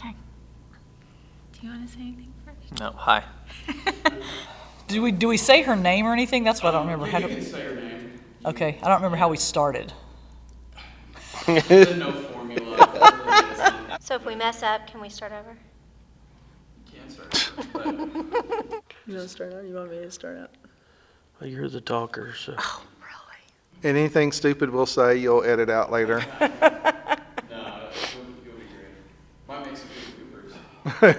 Okay. Do you want to say anything first? No, hi. Do we say her name or anything? That's what I don't remember. You can say her name. Okay, I don't remember how we started. There's no formula. There really isn't. So if we mess up, can we start over? You can't start over, but You want to start out? You want me to start out? Well, you're the talker, so. Oh, And anything stupid we'll say, you'll edit out later. no, you'll be great. Might make some good Coopers.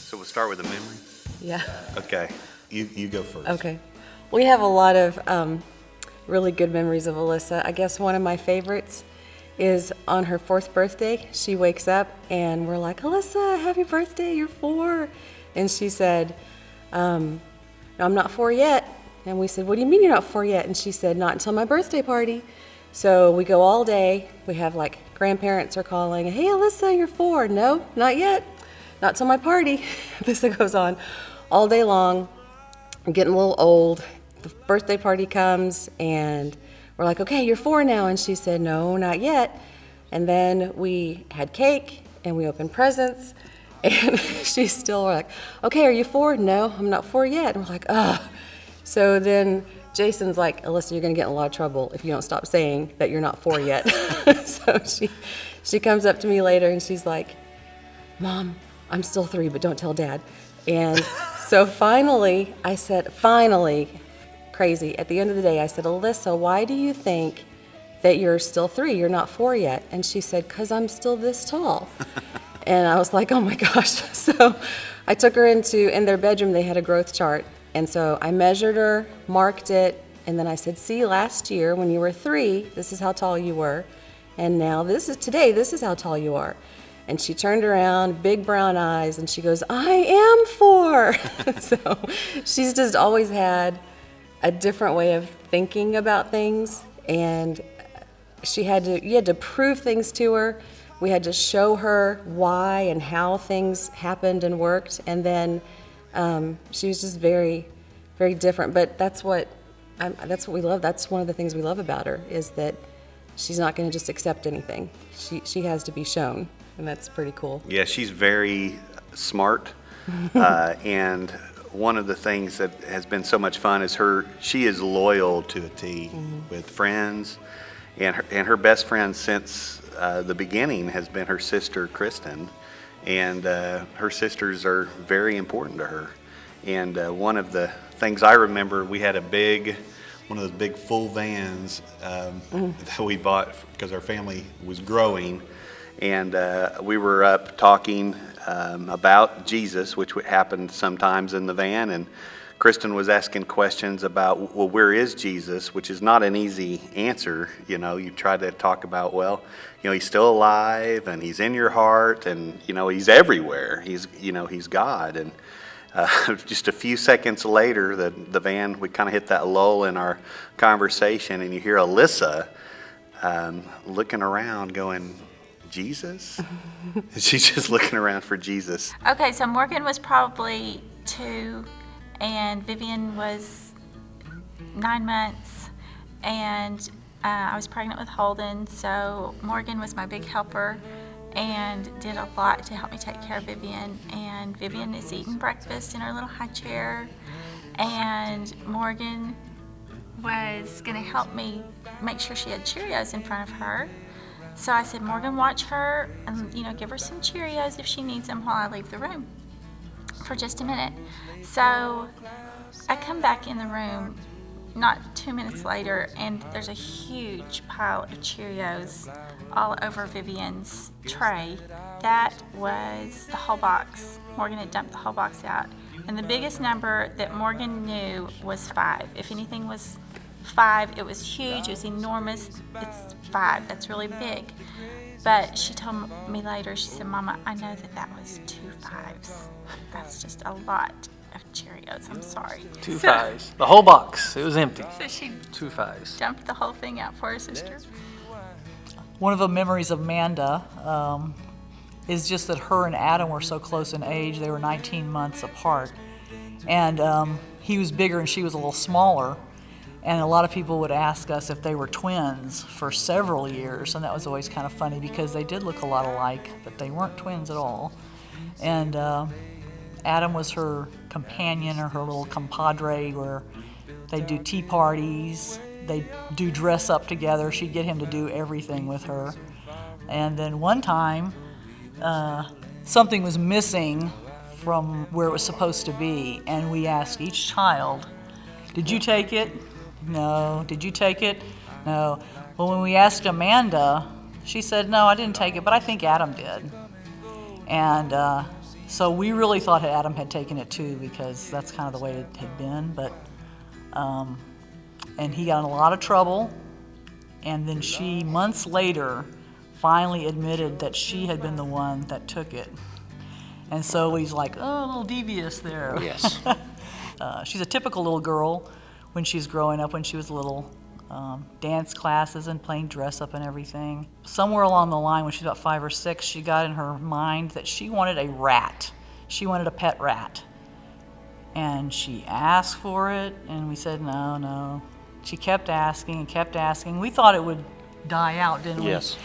So we'll start with a memory? Yeah. Okay, you go first. Okay. We have a lot of really good memories of Alyssa. I guess one of my favorites is on her 4th birthday. She wakes up and we're like, Alyssa, happy birthday, you're 4. And she said, no, I'm not 4 yet. And we said, what do you mean you're not 4 yet? And she said, not until my birthday party. So we go all day. We have like grandparents are calling, hey, Alyssa, you're 4. No, not yet. Not till my party. This goes on all day long. I'm getting a little old. The birthday party comes and we're like, okay, you're 4 now. And she said, no, not yet. And then we had cake and we opened presents. And she's still like, okay, are you 4? No, I'm not 4 yet. And we're like, ugh. So then Jason's like, Alyssa, you're going to get in a lot of trouble if you don't stop saying that you're not 4 yet. So she comes up to me later and she's like, Mom, I'm still 3, but don't tell Dad. And so finally, I said, crazy, at the end of the day, I said, Alyssa, why do you think that you're still 3? You're not 4 yet. And she said, because I'm still this tall. And I was like, oh my gosh. So I took her in their bedroom, they had a growth chart. And so I measured her, marked it, and then I said, see, last year when you were 3, this is how tall you were. And now this is how tall you are. And she turned around, big brown eyes, and she goes, I am 4. So she's just always had a different way of thinking about things. And you had to prove things to her. We had to show her why and how things happened and worked. And then she was just very, very different. But that's what we love. That's one of the things we love about her, is that she's not going to just accept anything. She has to be shown, and that's pretty cool. Yeah, she's very smart. And one of the things that has been so much fun is she is loyal to a T with friends. And her best friend since the beginning has been her sister, Kristen. And her sisters are very important to her. And one of the things I remember, we had one of those big full vans that we bought because our family was growing. And we were up talking about Jesus, which happened sometimes in the van. And Kristen was asking questions about, well, where is Jesus? Which is not an easy answer. You try to talk about, well, he's still alive and he's in your heart and, he's everywhere. He's God. And just a few seconds later, the van, we kind of hit that lull in our conversation, and you hear Alyssa looking around going, Jesus? She's just looking around for Jesus. Okay, so Morgan was probably 2, and Vivian was 9 months, and I was pregnant with Holden, so Morgan was my big helper and did a lot to help me take care of Vivian. And Vivian is eating breakfast in her little high chair, and Morgan was going to help me make sure she had Cheerios in front of her. So I said, Morgan, watch her and, give her some Cheerios if she needs them while I leave the room for just a minute. So I come back in the room not 2 minutes later, and there's a huge pile of Cheerios all over Vivian's tray. That was the whole box. Morgan had dumped the whole box out. And the biggest number that Morgan knew was 5. If anything was 5, it was huge, it was enormous. It's 5, that's really big. But she told me later, she said, Mama, I know that was 2 5s. That's just a lot of Cheerios, I'm sorry. 2 5s. The whole box. It was empty. So she 2 5s. dumped the whole thing out for her sister. One of the memories of Manda is just that her and Adam were so close in age. They were 19 months apart. And he was bigger and she was a little smaller. And a lot of people would ask us if they were twins for several years, and that was always kind of funny because they did look a lot alike, but they weren't twins at all. And Adam was her companion or her little compadre, where they do tea parties, they do dress up together. She'd get him to do everything with her. And then one time, something was missing from where it was supposed to be, and we asked each child, "Did you take it?" "No." "Did you take it?" "No." Well, when we asked Amanda, she said, "No, I didn't take it, but I think Adam did." And so we really thought Adam had taken it too, because that's kind of the way it had been. But and he got in a lot of trouble, and then she, months later, finally admitted that she had been the one that took it. And so he's like, "Oh, a little devious there." Yes. She's a typical little girl when she's growing up, when she was little. Dance classes and playing dress up and everything. Somewhere along the line, when she was about 5 or 6, she got in her mind that she wanted a rat. She wanted a pet rat. And she asked for it, and we said, no. She kept asking and kept asking. We thought it would die out, didn't we? Yes.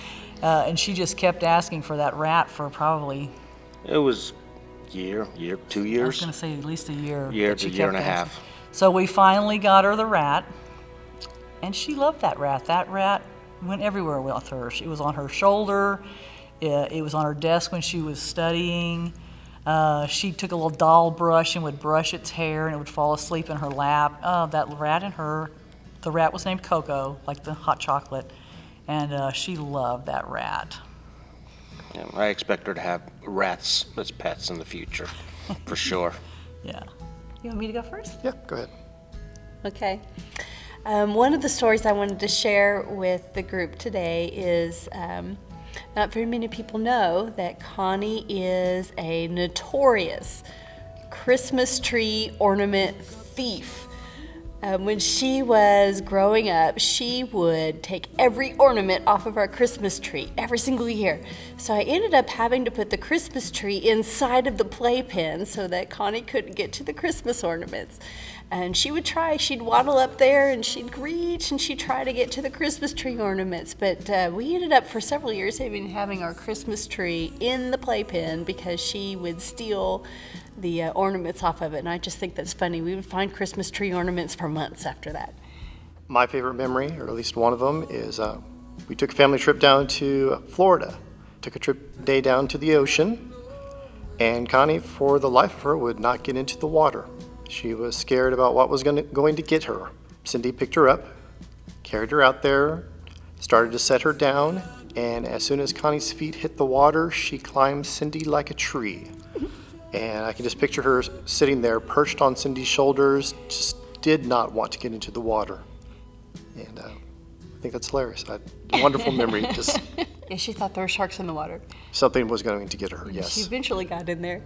And she just kept asking for that rat for probably, It was year, 2 I was years. going to say at least a year. Year that to she year and a kept asking. half. So we finally got her the rat, and she loved that rat. That rat went everywhere with her. It was on her shoulder. It was on her desk when she was studying. She took a little doll brush and would brush its hair, and it would fall asleep in her lap. Oh, that rat and her. The rat was named Coco, like the hot chocolate, and she loved that rat. Yeah, I expect her to have rats as pets in the future, for sure. Yeah. You want me to go first? Yeah, go ahead. Okay. One of the stories I wanted to share with the group today is not very many people know that Connie is a notorious Christmas tree ornament thief. When she was growing up, she would take every ornament off of our Christmas tree every single year. So I ended up having to put the Christmas tree inside of the playpen so that Connie couldn't get to the Christmas ornaments. And she would try, she'd waddle up there and she'd reach and she'd try to get to the Christmas tree ornaments. But we ended up for several years having our Christmas tree in the playpen because she would steal the ornaments off of it. And I just think that's funny. We would find Christmas tree ornaments for months after that. My favorite memory, or at least one of them, is we took a family trip down to Florida. Took a day down to the ocean, and Connie, for the life of her, would not get into the water. She was scared about what was going to get her. Cindy picked her up, carried her out there, started to set her down, and as soon as Connie's feet hit the water, she climbed Cindy like a tree. And I can just picture her sitting there, perched on Cindy's shoulders, just did not want to get into the water. And I think that's hilarious. A wonderful memory. Just Yeah, she thought there were sharks in the water. something was going to get her, She yes. eventually got in there.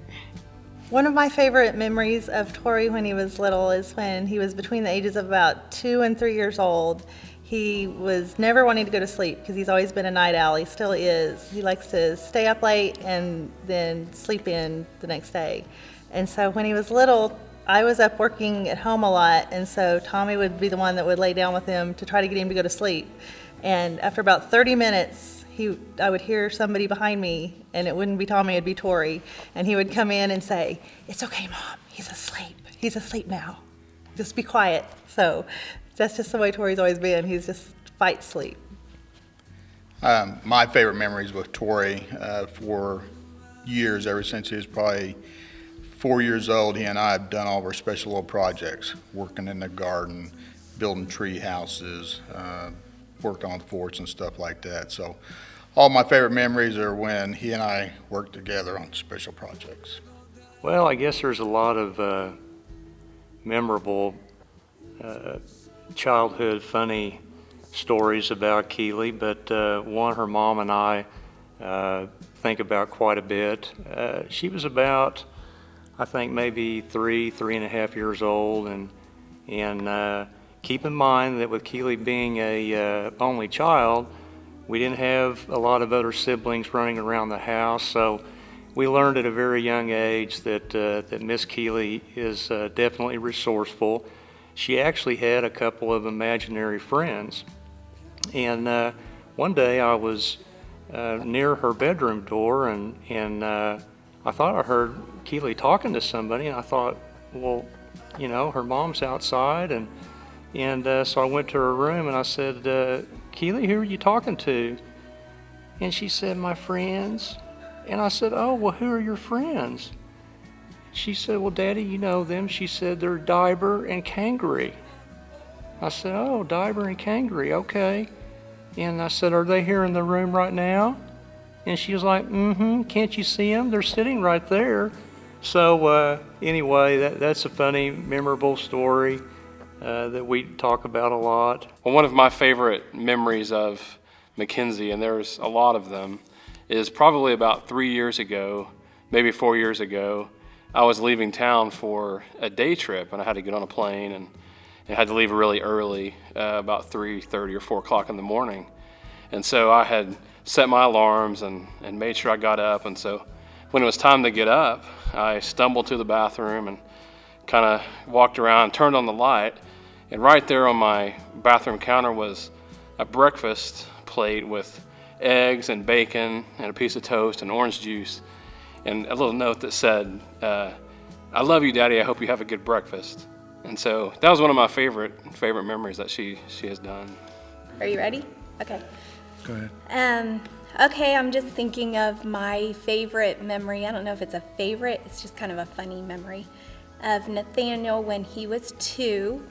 One of my favorite memories of Tori when he was little is when he was between the ages of about 2 and 3 years old. He was never wanting to go to sleep because he's always been a night owl. He still is. He likes to stay up late and then sleep in the next day. And so when he was little, I was up working at home a lot, and so Tommy would be the one that would lay down with him to try to get him to go to sleep. And after about 30 minutes, I would hear somebody behind me, and it wouldn't be Tommy, it'd be Tori. And he would come in and say, "It's okay, Mom, he's asleep. He's asleep now. Just be quiet." So that's just the way Tori's always been. He's just fight sleep. My favorite memories with Tori for years, ever since he was probably 4 years old, he and I have done all of our special little projects, working in the garden, building tree houses, worked on forts and stuff like that. So all my favorite memories are when he and I worked together on special projects. Well, I guess there's a lot of memorable childhood funny stories about Keely, but one her mom and I think about quite a bit. She was about, I think, maybe 3.5 years old, and keep in mind that with Keely being a only child, we didn't have a lot of other siblings running around the house, so we learned at a very young age that Miss Keely is definitely resourceful. she actually had a couple of imaginary friends. And one day I was near her bedroom door, and I thought I heard Keely talking to somebody, and I thought, well, you know, her mom's outside, and so I went to her room and I said, Keely, who are you talking to? And she said, my friends. And I said, oh, well, who are your friends? She said, well, Daddy, you know them. She said, they're Diber and Kangaroo. I said, oh, Diber and Kangaroo, okay. And I said, are they here in the room right now? And she was like, mm-hmm, can't you see them? They're sitting right there. So anyway, that's a funny, memorable story that we talk about a lot. Well, one of my favorite memories of Mackenzie, and there's a lot of them, is probably about 3 years ago, maybe 4 years ago. I was leaving town for a day trip, and I had to get on a plane, and I had to leave really early, about 3:30 or 4 o'clock in the morning. And so I had set my alarms and made sure I got up. And so when it was time to get up, I stumbled to the bathroom and kind of walked around, turned on the light, and right there on my bathroom counter was a breakfast plate with eggs and bacon and a piece of toast and orange juice and a little note that said, I love you, Daddy, I hope you have a good breakfast. And so that was one of my favorite memories that she has done. Are you ready? Okay. Go ahead. Okay, I'm just thinking of my favorite memory. I don't know if it's a favorite, it's just kind of a funny memory of Nathaniel when he was 2.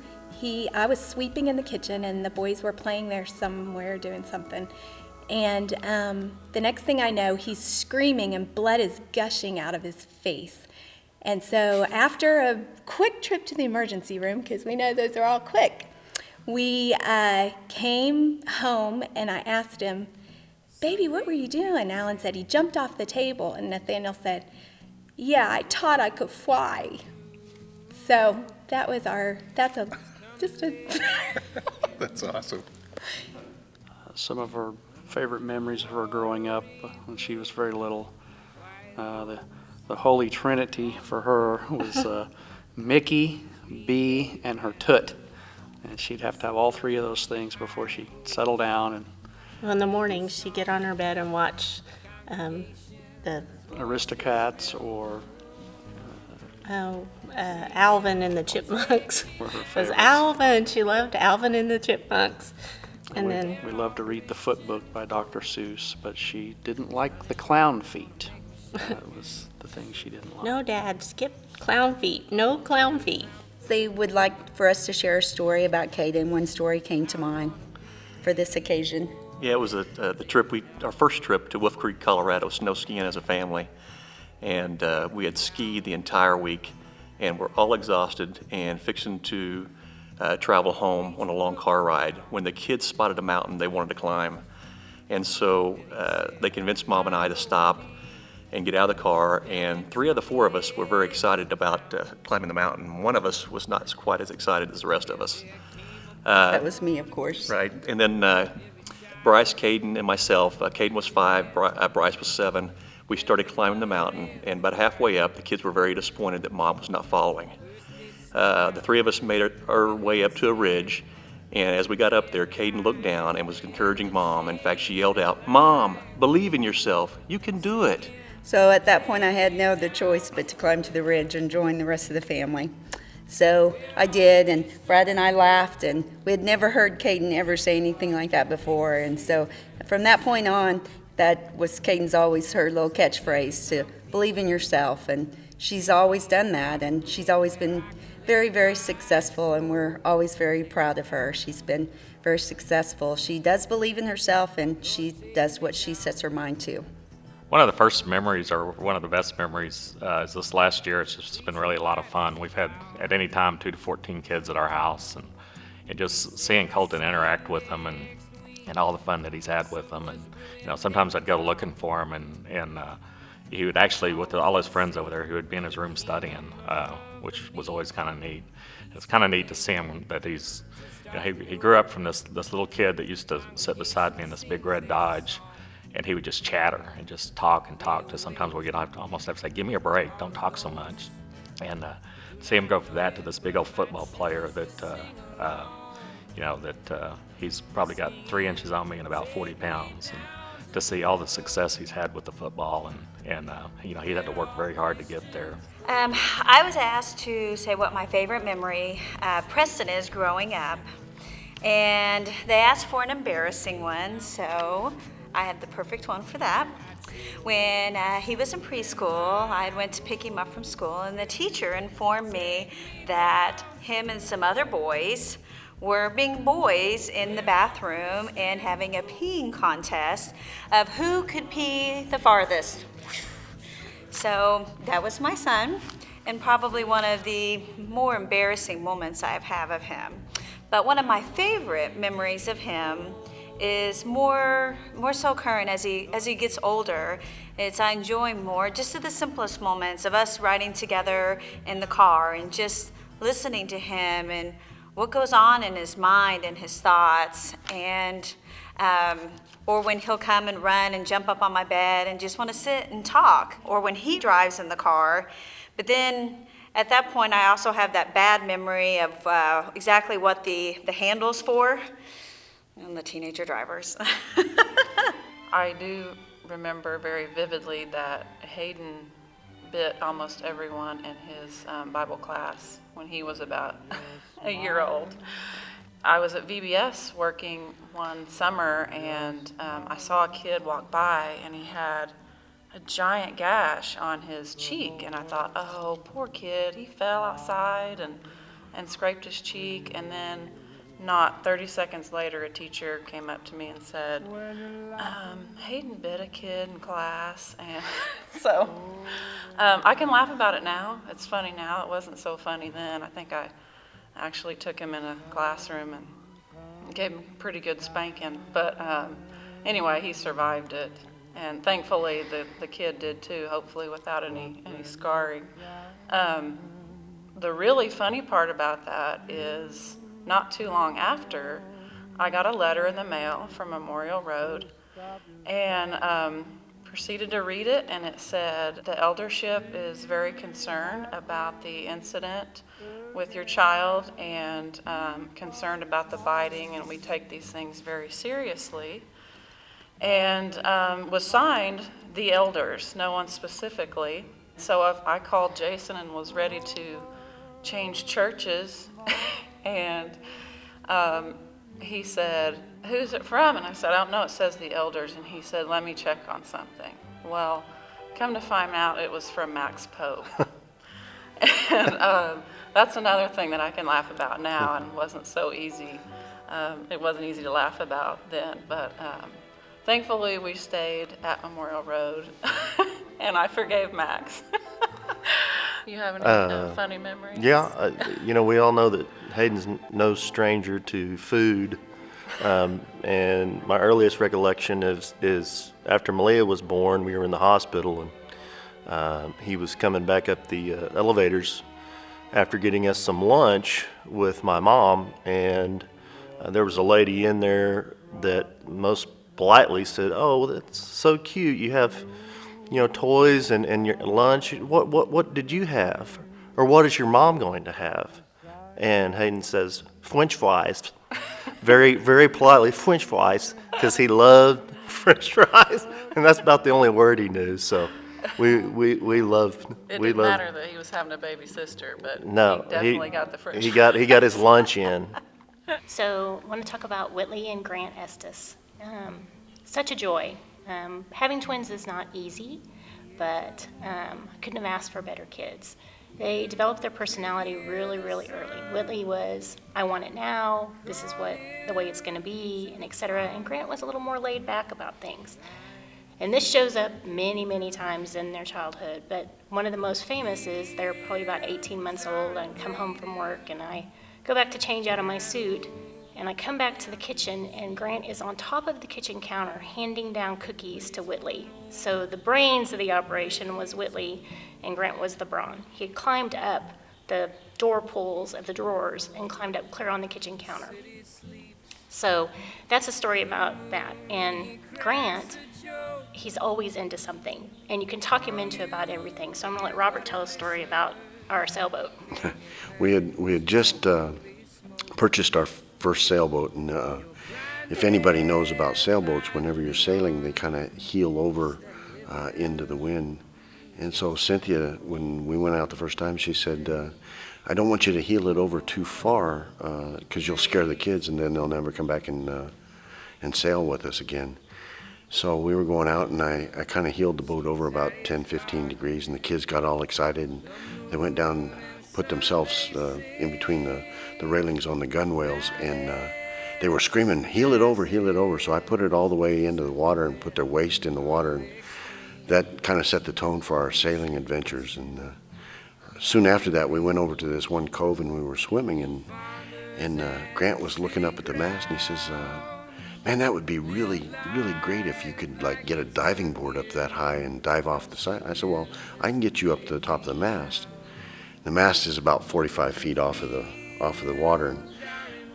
I was sweeping in the kitchen and the boys were playing there somewhere doing something. And the next thing I know, he's screaming and blood is gushing out of his face. And so after a quick trip to the emergency room, because we know those are all quick, we came home and I asked him, baby, what were you doing? Alan said he jumped off the table, and Nathaniel said, yeah, I taught I could fly. So that was that's awesome. Some of her favorite memories of her growing up when she was very little. The Holy Trinity for her was Mickey, Bee, and her toot. And she'd have to have all 3 of those things before she'd settle down. And Well, in the morning, she'd get on her bed and watch the Aristocats or Alvin and the Chipmunks. were her It was favorites. Alvin. She loved Alvin and the Chipmunks. And then we loved to read the Foot Book by Dr. Seuss, but she didn't like the clown feet. That was the thing she didn't like. no, Dad, skip clown feet. No clown feet. They would like for us to share a story about Caden. One story came to mind for this occasion. Yeah, it was our first trip to Wolf Creek, Colorado, snow skiing as a family. And we had skied the entire week, and we're all exhausted and fixing to travel home on a long car ride when the kids spotted a mountain they wanted to climb. And so they convinced Mom and I to stop and get out of the car, and 3 of the 4 of us were very excited about climbing the mountain. One of us was not quite as excited as the rest of us. That was me, of course. Right, and then Bryce, Caden, and myself. Caden was 5, Bryce was 7. We started climbing the mountain, and about halfway up, the kids were very disappointed that Mom was not following. The 3 of us made our way up to a ridge, and as we got up there, Caden looked down and was encouraging Mom. In fact, she yelled out, "Mom, believe in yourself. You can do it." So at that point, I had no other choice but to climb to the ridge and join the rest of the family. So I did, and Brad and I laughed, and we had never heard Caden ever say anything like that before. And so from that point on, that was Caden's always her little catchphrase, to believe in yourself. And she's always done that, and she's always been very, very successful, and we're always very proud of her. She's been very successful. She does believe in herself, and she does what she sets her mind to. One of the first memories, or one of the best memories, is this last year. It's just been really a lot of fun. We've had, at any time, 2 to 14 kids at our house, and just seeing Colton interact with them and all the fun that he's had with them. And sometimes I'd go looking for him, and he would actually, with all his friends over there, he would be in his room studying, which was always kind of neat. It's kind of neat to see him that he's, he grew up from this little kid that used to sit beside me in this big red Dodge. And he would just chatter and just talk and talk to sometimes we almost have to say, give me a break, don't talk so much. And see him go from that to this big old football player that, he's probably got 3 inches on me and about 40 pounds. And to see all the success he's had with the football, and he had to work very hard to get there. I was asked to say what my favorite memory of Preston is growing up, and they asked for an embarrassing one, so I have the perfect one for that. When he was in preschool, I went to pick him up from school, and the teacher informed me that him and some other boys were being boys in the bathroom and having a peeing contest of who could pee the farthest. So that was my son, and probably one of the more embarrassing moments I've had of him. But one of my favorite memories of him is more so current as he gets older. I enjoy more just the simplest moments of us riding together in the car and just listening to him and what goes on in his mind and his thoughts, and or when he'll come and run and jump up on my bed and just want to sit and talk, or when he drives in the car. But then at that point, I also have that bad memory of exactly what the handle's for, and the teenager drivers. I do remember very vividly that Hayden bit almost everyone in his Bible class when he was about a year old. I was at VBS working one summer, and I saw a kid walk by, and he had a giant gash on his cheek, and I thought, oh, poor kid, he fell outside and scraped his cheek. And then not 30 seconds later, a teacher came up to me and said, Hayden bit a kid in class. And so I can laugh about it now. It's funny now. It wasn't so funny then. I think I actually took him in a classroom and gave him a pretty good spanking. But anyway, he survived it. And thankfully, the kid did too, hopefully without any scarring. The really funny part about that is not too long after, I got a letter in the mail from Memorial Road and proceeded to read it, and it said, the eldership is very concerned about the incident with your child and concerned about the biting, and we take these things very seriously. And was signed the elders, no one specifically. So I called Jason and was ready to change churches. And he said, who's it from? And I said, I don't know, it says the elders. And he said, let me check on something. Well, come to find out, it was from Max Pope. And that's another thing that I can laugh about now, and wasn't so easy. It wasn't easy to laugh about then, but thankfully we stayed at Memorial Road, and I forgave Max. You have any funny memories? Yeah, we all know that Hayden's no stranger to food. And my earliest recollection is after Malia was born, we were in the hospital, and he was coming back up the elevators after getting us some lunch with my mom, and there was a lady in there that most politely said, oh, that's so cute, you have toys and your lunch. What did you have? Or what is your mom going to have? And Hayden says, French fries. Very, very politely, French fries, because he loved French fries. And that's about the only word he knew. So we loved. It didn't matter that he was having a baby sister, but no, he definitely got the French he got his lunch in. So I want to talk about Whitley and Grant Estes. Such a joy. Having twins is not easy, but I couldn't have asked for better kids. They developed their personality really, really early. Whitley was, I want it now, this is the way it's going to be, and et cetera. And Grant was a little more laid back about things. And this shows up many, many times in their childhood, but one of the most famous is they're probably about 18 months old and come home from work, and I go back to change out of my suit, and I come back to the kitchen, and Grant is on top of the kitchen counter handing down cookies to Whitley. So the brains of the operation was Whitley, and Grant was the brawn. He had climbed up the door pulls of the drawers and climbed up clear on the kitchen counter. So that's a story about that. And Grant, he's always into something, and you can talk him into about everything. So I'm gonna let Robert tell a story about our sailboat? We had just purchased our first sailboat, and if anybody knows about sailboats, whenever you're sailing, they kind of heel over into the wind. And so Cynthia, when we went out the first time, she said, I don't want you to heel it over too far because you'll scare the kids and then they'll never come back and sail with us again. So we were going out, and I kind of heeled the boat over about 10-15 degrees, and the kids got all excited, and they went down, put themselves in between the railings on the gunwales, and they were screaming, heel it over, heel it over. So I put it all the way into the water and put their waist in the water, and that kind of set the tone for our sailing adventures. And soon after that, we went over to this one cove, and we were swimming, and Grant was looking up at the mast, and he says, man, that would be really, really great if you could like get a diving board up that high and dive off the side. I said, well, I can get you up to the top of the mast. The mast is about 45 feet off of the water. And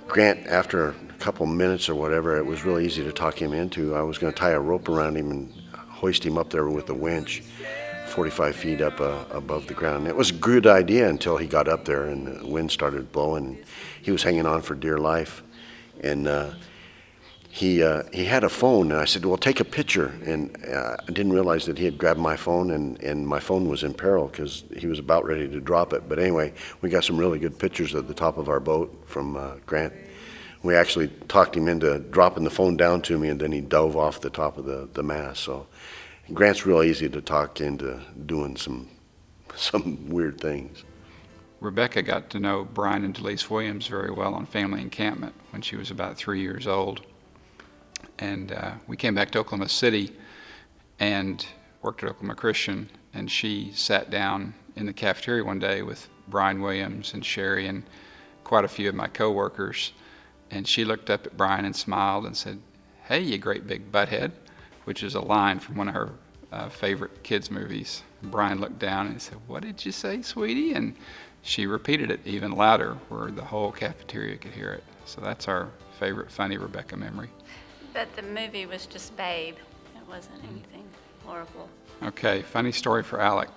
Grant, after a couple minutes or whatever, it was really easy to talk him into. I was going to tie a rope around him and hoist him up there with a winch 45 feet up above the ground. It was a good idea until he got up there and the wind started blowing. And he was hanging on for dear life. And he had a phone, and I said, well, take a picture. And I didn't realize that he had grabbed my phone, and my phone was in peril because he was about ready to drop it. But anyway, we got some really good pictures at the top of our boat from Grant. We actually talked him into dropping the phone down to me, and then he dove off the top of the mast. So Grant's real easy to talk into doing some weird things. Rebecca got to know Brian and Delise Williams very well on family encampment when she was about 3 years old. And we came back to Oklahoma City and worked at Oklahoma Christian, and she sat down in the cafeteria one day with Brian Williams and Sherry and quite a few of my coworkers, and she looked up at Brian and smiled and said, hey, you great big butthead, which is a line from one of her favorite kids movies. Brian looked down and he said, what did you say, sweetie? And she repeated it even louder where the whole cafeteria could hear it. So that's our favorite funny Rebecca memory. That the movie was just Babe. It wasn't anything horrible. Okay, funny story for Alec.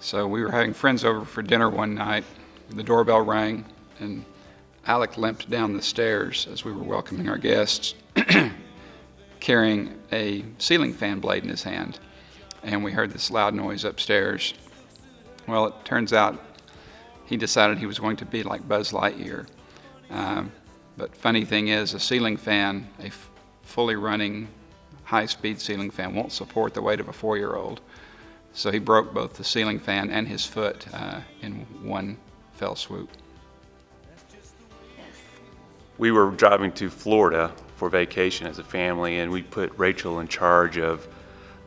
So we were having friends over for dinner one night. The doorbell rang, and Alec limped down the stairs as we were welcoming our guests, carrying a ceiling fan blade in his hand. And we heard this loud noise upstairs. Well, it turns out he decided he was going to be like Buzz Lightyear. But funny thing is, a ceiling fan, a fully running high-speed ceiling fan, won't support the weight of a 4-year-old. So he broke both the ceiling fan and his foot in one fell swoop. We were driving to Florida for vacation as a family, and we put Rachel in charge of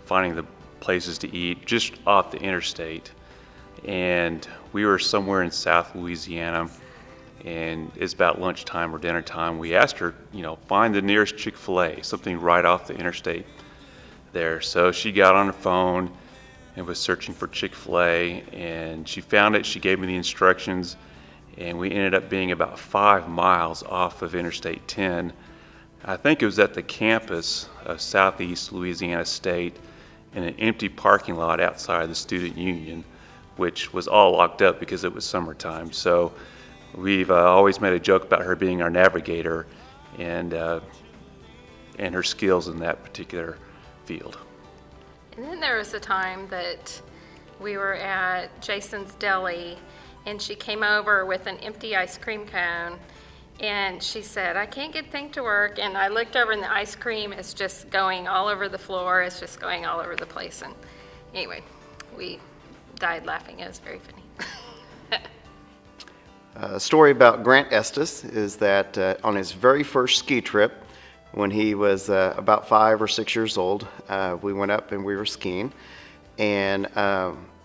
finding the places to eat just off the interstate. And we were somewhere in South Louisiana, and it's about lunchtime or dinner time. We asked her, find the nearest Chick-fil-A, something right off the interstate there. So she got on her phone and was searching for Chick-fil-A, and she found it. She gave me the instructions, and we ended up being about 5 miles off of Interstate 10. I think it was at the campus of Southeast Louisiana State in an empty parking lot outside the Student Union, which was all locked up because it was summertime. So we've always made a joke about her being our navigator and her skills in that particular field. And then there was a time that we were at Jason's Deli, and she came over with an empty ice cream cone, and she said, I can't get things to work. And I looked over, and the ice cream is just going all over the floor. It's just going all over the place. And anyway, we died laughing. It was very funny. A story about Grant Estes is that on his very first ski trip, when he was about 5 or 6 years old, we went up and we were skiing. And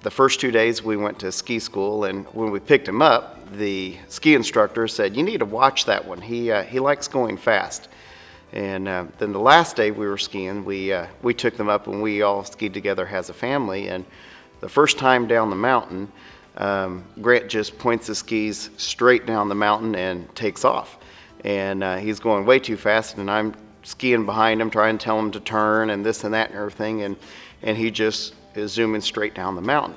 the first 2 days we went to ski school, and when we picked him up, the ski instructor said, you need to watch that one. He likes going fast. And then the last day we were skiing, we took them up and we all skied together as a family. And the first time down the mountain, Grant just points the skis straight down the mountain and takes off. And he's going way too fast, and I'm skiing behind him, trying to tell him to turn and this and that and everything, and he just is zooming straight down the mountain.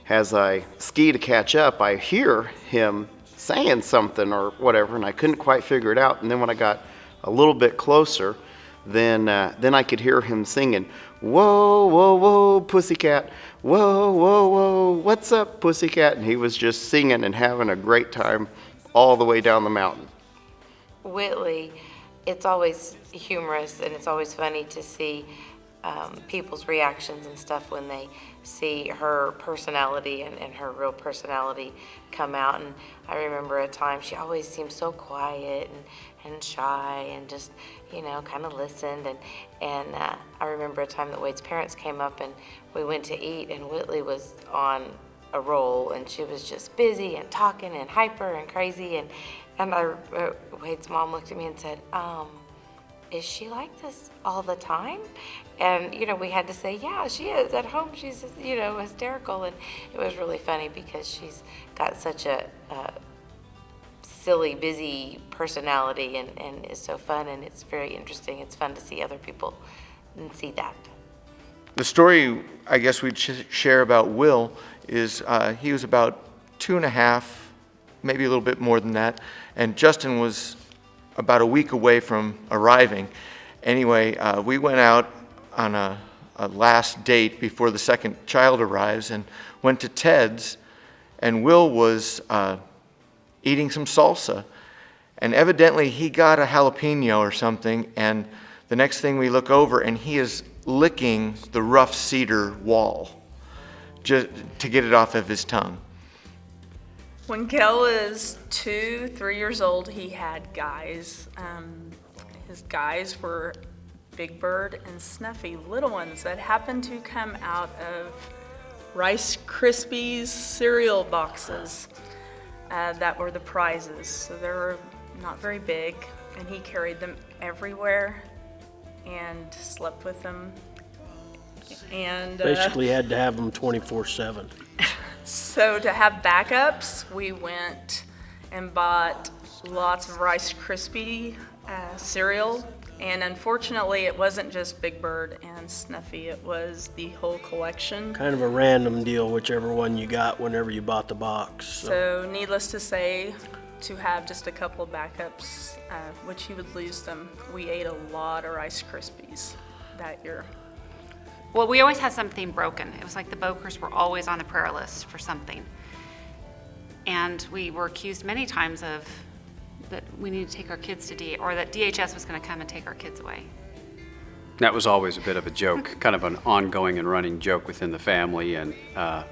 as I ski to catch up, I hear him saying something or whatever, and I couldn't quite figure it out. And then when I got a little bit closer, then I could hear him singing, "Whoa, whoa, whoa, pussycat, whoa, whoa, whoa, what's up, pussycat?" And he was just singing and having a great time all the way down the mountain. Whitley, it's always humorous and it's always funny to see people's reactions and stuff when they see her personality and her real personality come out. And I remember a time she always seemed so quiet and shy and just, you know, kind of listened. And I remember a time that Wade's parents came up and we went to eat, and Whitley was on a roll and she was just busy and talking and hyper and crazy. And Wade's mom looked at me and said, "Is she like this all the time?" And, you know, we had to say, "Yeah, she is. At home, she's, you know, hysterical." And it was really funny because she's got such a silly, busy personality and is so fun, and it's very interesting. It's fun to see other people and see that. The story I guess we'd share about Will is he was about 2.5, maybe a little bit more than that, and Justin was about a week away from arriving. Anyway, we went out on a last date before the second child arrives and went to Ted's, and Will was eating some salsa, and evidently he got a jalapeno or something, and the next thing we look over and he is licking the rough cedar wall just to get it off of his tongue. When Kel was 2-3 years old, he had guys. His guys were Big Bird and Snuffy, little ones that happened to come out of Rice Krispies cereal boxes that were the prizes. So they were not very big, and he carried them everywhere and slept with them. And basically had to have them 24/7. So to have backups, we went and bought lots of Rice Krispie cereal. And unfortunately, it wasn't just Big Bird and Snuffy, it was the whole collection. Kind of a random deal, whichever one you got whenever you bought the box. So needless to say, to have just a couple of backups, which he would lose them, we ate a lot of Rice Krispies that year. Well, we always had something broken. It was like the Bokers were always on the prayer list for something. And we were accused many times of that we need to take our kids to or that DHS was going to come and take our kids away. That was always a bit of a joke, kind of an ongoing and running joke within the family and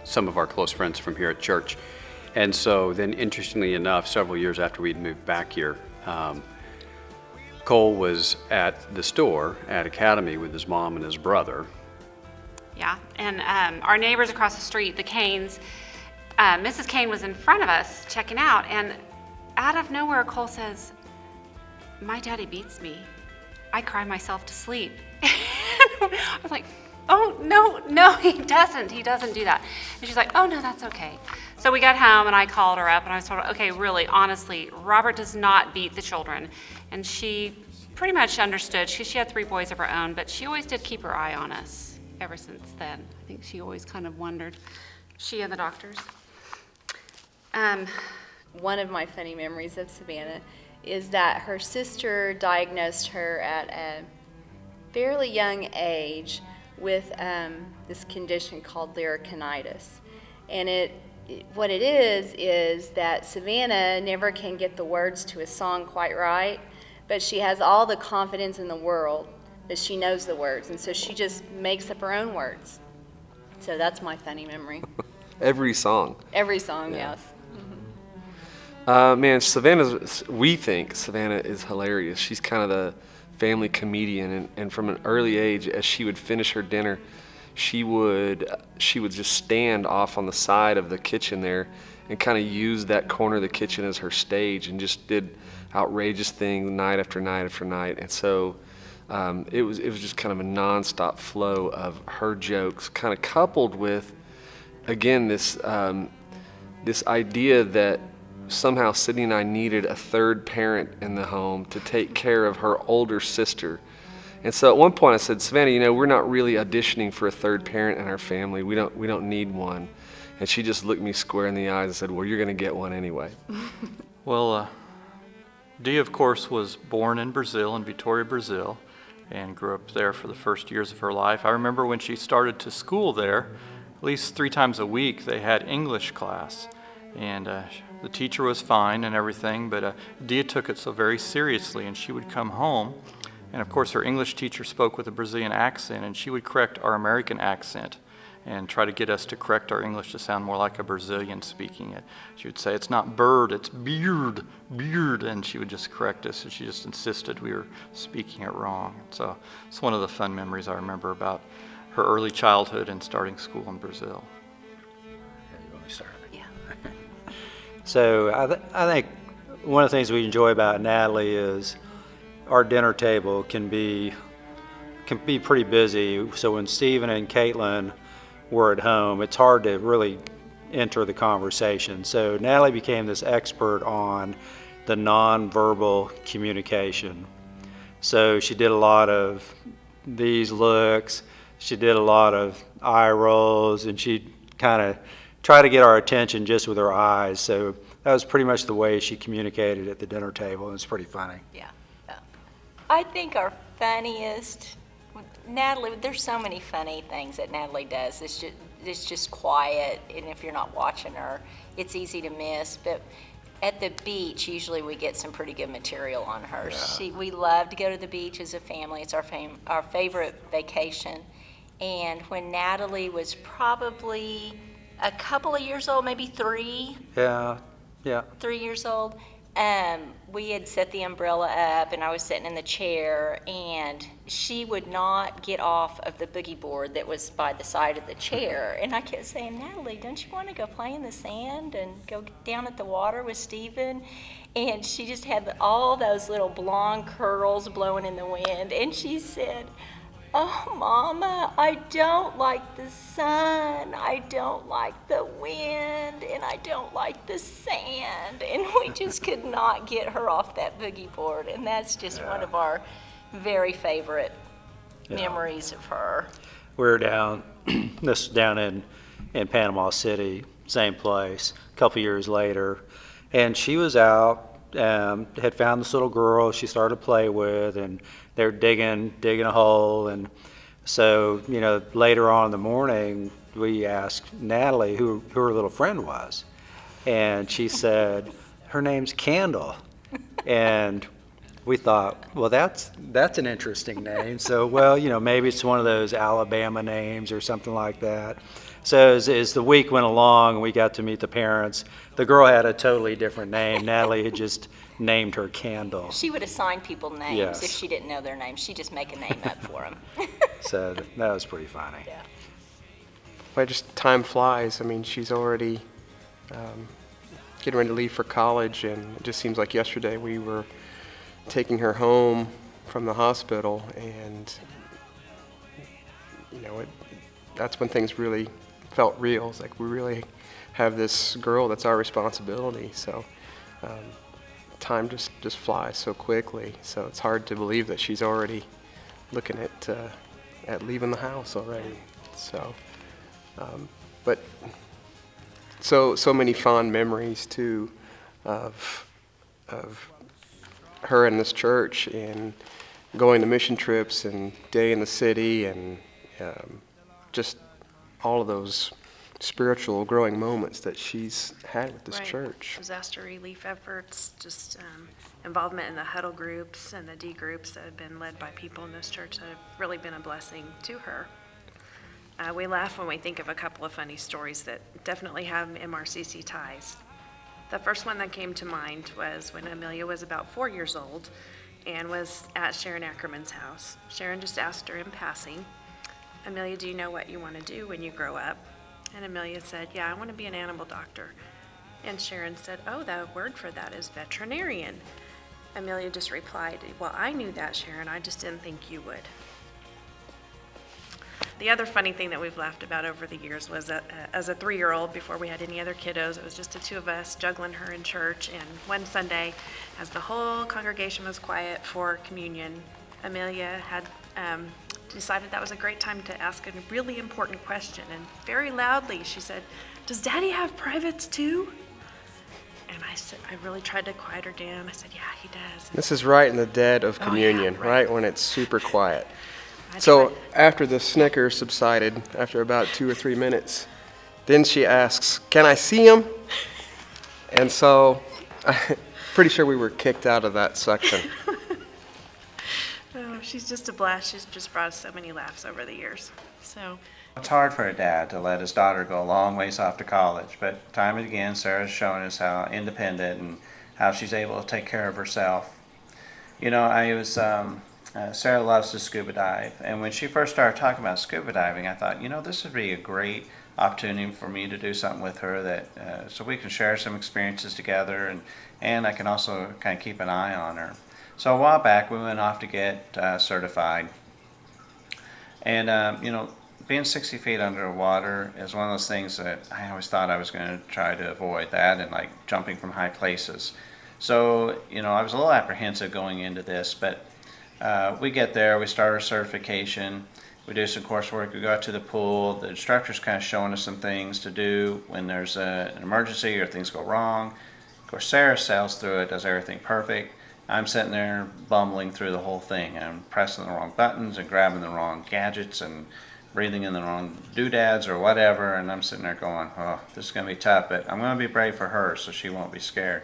some of our close friends from here at church. And so then, interestingly enough, several years after we'd moved back here, Cole was at the store at Academy with his mom and his brother. Yeah, and our neighbors across the street, the Canes, Mrs. Kane was in front of us checking out, and out of nowhere, Cole says, "My daddy beats me. I cry myself to sleep." I was like, "Oh, no, he doesn't. He doesn't do that." And she's like, "Oh, no, that's okay." So we got home, and I called her up, and I was told, "Okay, really, honestly, Robert does not beat the children." And she pretty much understood. She had 3 boys of her own, but she always did keep her eye on us ever since then. I think she always kind of wondered, she and the doctors. One of my funny memories of Savannah is that her sister diagnosed her at a fairly young age with this condition called lyriconitis. And what it is that Savannah never can get the words to a song quite right, but she has all the confidence in the world that she knows the words, and so she just makes up her own words. So that's my funny memory. Every song. Every song, Yeah. yes. Man, we think Savannah is hilarious. She's kind of the family comedian, and from an early age, as she would finish her dinner, she would just stand off on the side of the kitchen there and kind of use that corner of the kitchen as her stage and just did outrageous things night after night after night. And so it was just kind of a nonstop flow of her jokes, kind of coupled with, again, this idea that somehow Sydney and I needed a third parent in the home to take care of her older sister. And so at one point I said, "Savannah, we're not really auditioning for a third parent in our family. We don't need one." And she just looked me square in the eyes and said, well, you're going to get one anyway. Well, Dee, of course, was born in Brazil, in Vitória, Brazil, and grew up there for the first years of her life. I remember when she started to school there, at least 3 times a week, they had English class. And the teacher was fine and everything, but Dia took it so very seriously, and she would come home, and of course her English teacher spoke with a Brazilian accent, and she would correct our American accent and try to get us to correct our English to sound more like a Brazilian speaking it. She would say, it's not bird, it's beard, beard, and she would just correct us, and she just insisted we were speaking it wrong. So it's one of the fun memories I remember about her early childhood and starting school in Brazil. So I think one of the things we enjoy about Natalie is our dinner table can be pretty busy. So when Stephen and Caitlin were at home, it's hard to really enter the conversation. So Natalie became this expert on the nonverbal communication. So she did a lot of these looks, she did a lot of eye rolls, and she'd kind of try to get our attention just with her eyes. So that was pretty much the way she communicated at the dinner table. It was pretty funny. Yeah. I think our funniest, Natalie, there's so many funny things that Natalie does. It's just quiet, and if you're not watching her, it's easy to miss. But at the beach, usually we get some pretty good material on her. Yeah. We love to go to the beach as a family. It's our favorite vacation. And when Natalie was probably a couple of years old, maybe 3. Yeah. 3 years old, we had set the umbrella up, and I was sitting in the chair, and she would not get off of the boogie board that was by the side of the chair. And I kept saying, Natalie, don't you want to go play in the sand and go down at the water with Stephen? And she just had all those little blonde curls blowing in the wind, and she said, oh, Mama, I don't like the sun, I don't like the wind, and I don't like the sand. And we just could not get her off that boogie board. And that's just one of our very favorite memories of her. We were down, this was down in Panama City, same place, a couple years later. And she was out, had found this little girl she started to play with, and they were digging a hole. And so, later on in the morning, we asked Natalie who her little friend was. And she said, her name's Candle. And we thought, well, that's an interesting name. So, maybe it's one of those Alabama names or something like that. So as the week went along and we got to meet the parents, the girl had a totally different name. Natalie had just named her Candle. She would assign people names Yes. if she didn't know their names. She'd just make a name up for them. So that was pretty funny. Yeah. Well, just time flies. I mean, she's already getting ready to leave for college, and it just seems like yesterday we were taking her home from the hospital, and that's when things really felt real. It's like we really have this girl that's our responsibility. So time just flies so quickly. So it's hard to believe that she's already looking at leaving the house already. So, but so many fond memories too of her in this church, and going to mission trips and day in the city, and just all of those spiritual growing moments that she's had with this church. Disaster relief efforts, just involvement in the huddle groups and the D groups that have been led by people in this church that have really been a blessing to her. We laugh when we think of a couple of funny stories that definitely have MRCC ties. The first one that came to mind was when Amelia was about 4 years old and was at Sharon Ackerman's house. Sharon just asked her in passing, Amelia, do you know what you want to do when you grow up? And Amelia said, yeah, I want to be an animal doctor. And Sharon said, oh, the word for that is veterinarian. Amelia just replied, well, I knew that, Sharon, I just didn't think you would. The other funny thing that we've laughed about over the years was that as a 3-year-old, before we had any other kiddos, it was just the two of us juggling her in church. And one Sunday, as the whole congregation was quiet for communion, Amelia had decided that was a great time to ask a really important question. And very loudly, she said, "Does Daddy have privates too?" And I said, I really tried to quiet her down. I said, "Yeah, he does." This is right in the dead of Oh, communion, yeah, right when it's super quiet. So after the snicker subsided, after about 2 or 3 minutes, then she asks, "Can I see him?" And so I'm pretty sure we were kicked out of that section. Oh, she's just a blast. She's just brought us so many laughs over the years. So It's hard for a dad to let his daughter go a long ways off to college, but time and again, Sarah's shown us how independent and how she's able to take care of herself. You know, Sarah loves to scuba dive, and when she first started talking about scuba diving, I thought, this would be a great opportunity for me to do something with her that so we can share some experiences together, and I can also kind of keep an eye on her. So a while back, we went off to get certified, and being 60 feet underwater is one of those things that I always thought I was going to try to avoid, that and like jumping from high places. So, I was a little apprehensive going into this, but we get there, we start our certification, we do some coursework, we go out to the pool, the instructor's kind of showing us some things to do when there's an emergency or things go wrong. Of course, Sarah sails through it, does everything perfect. I'm sitting there bumbling through the whole thing. I'm pressing the wrong buttons and grabbing the wrong gadgets and breathing in the wrong doodads or whatever, and I'm sitting there going, oh, this is going to be tough, but I'm going to be brave for her so she won't be scared.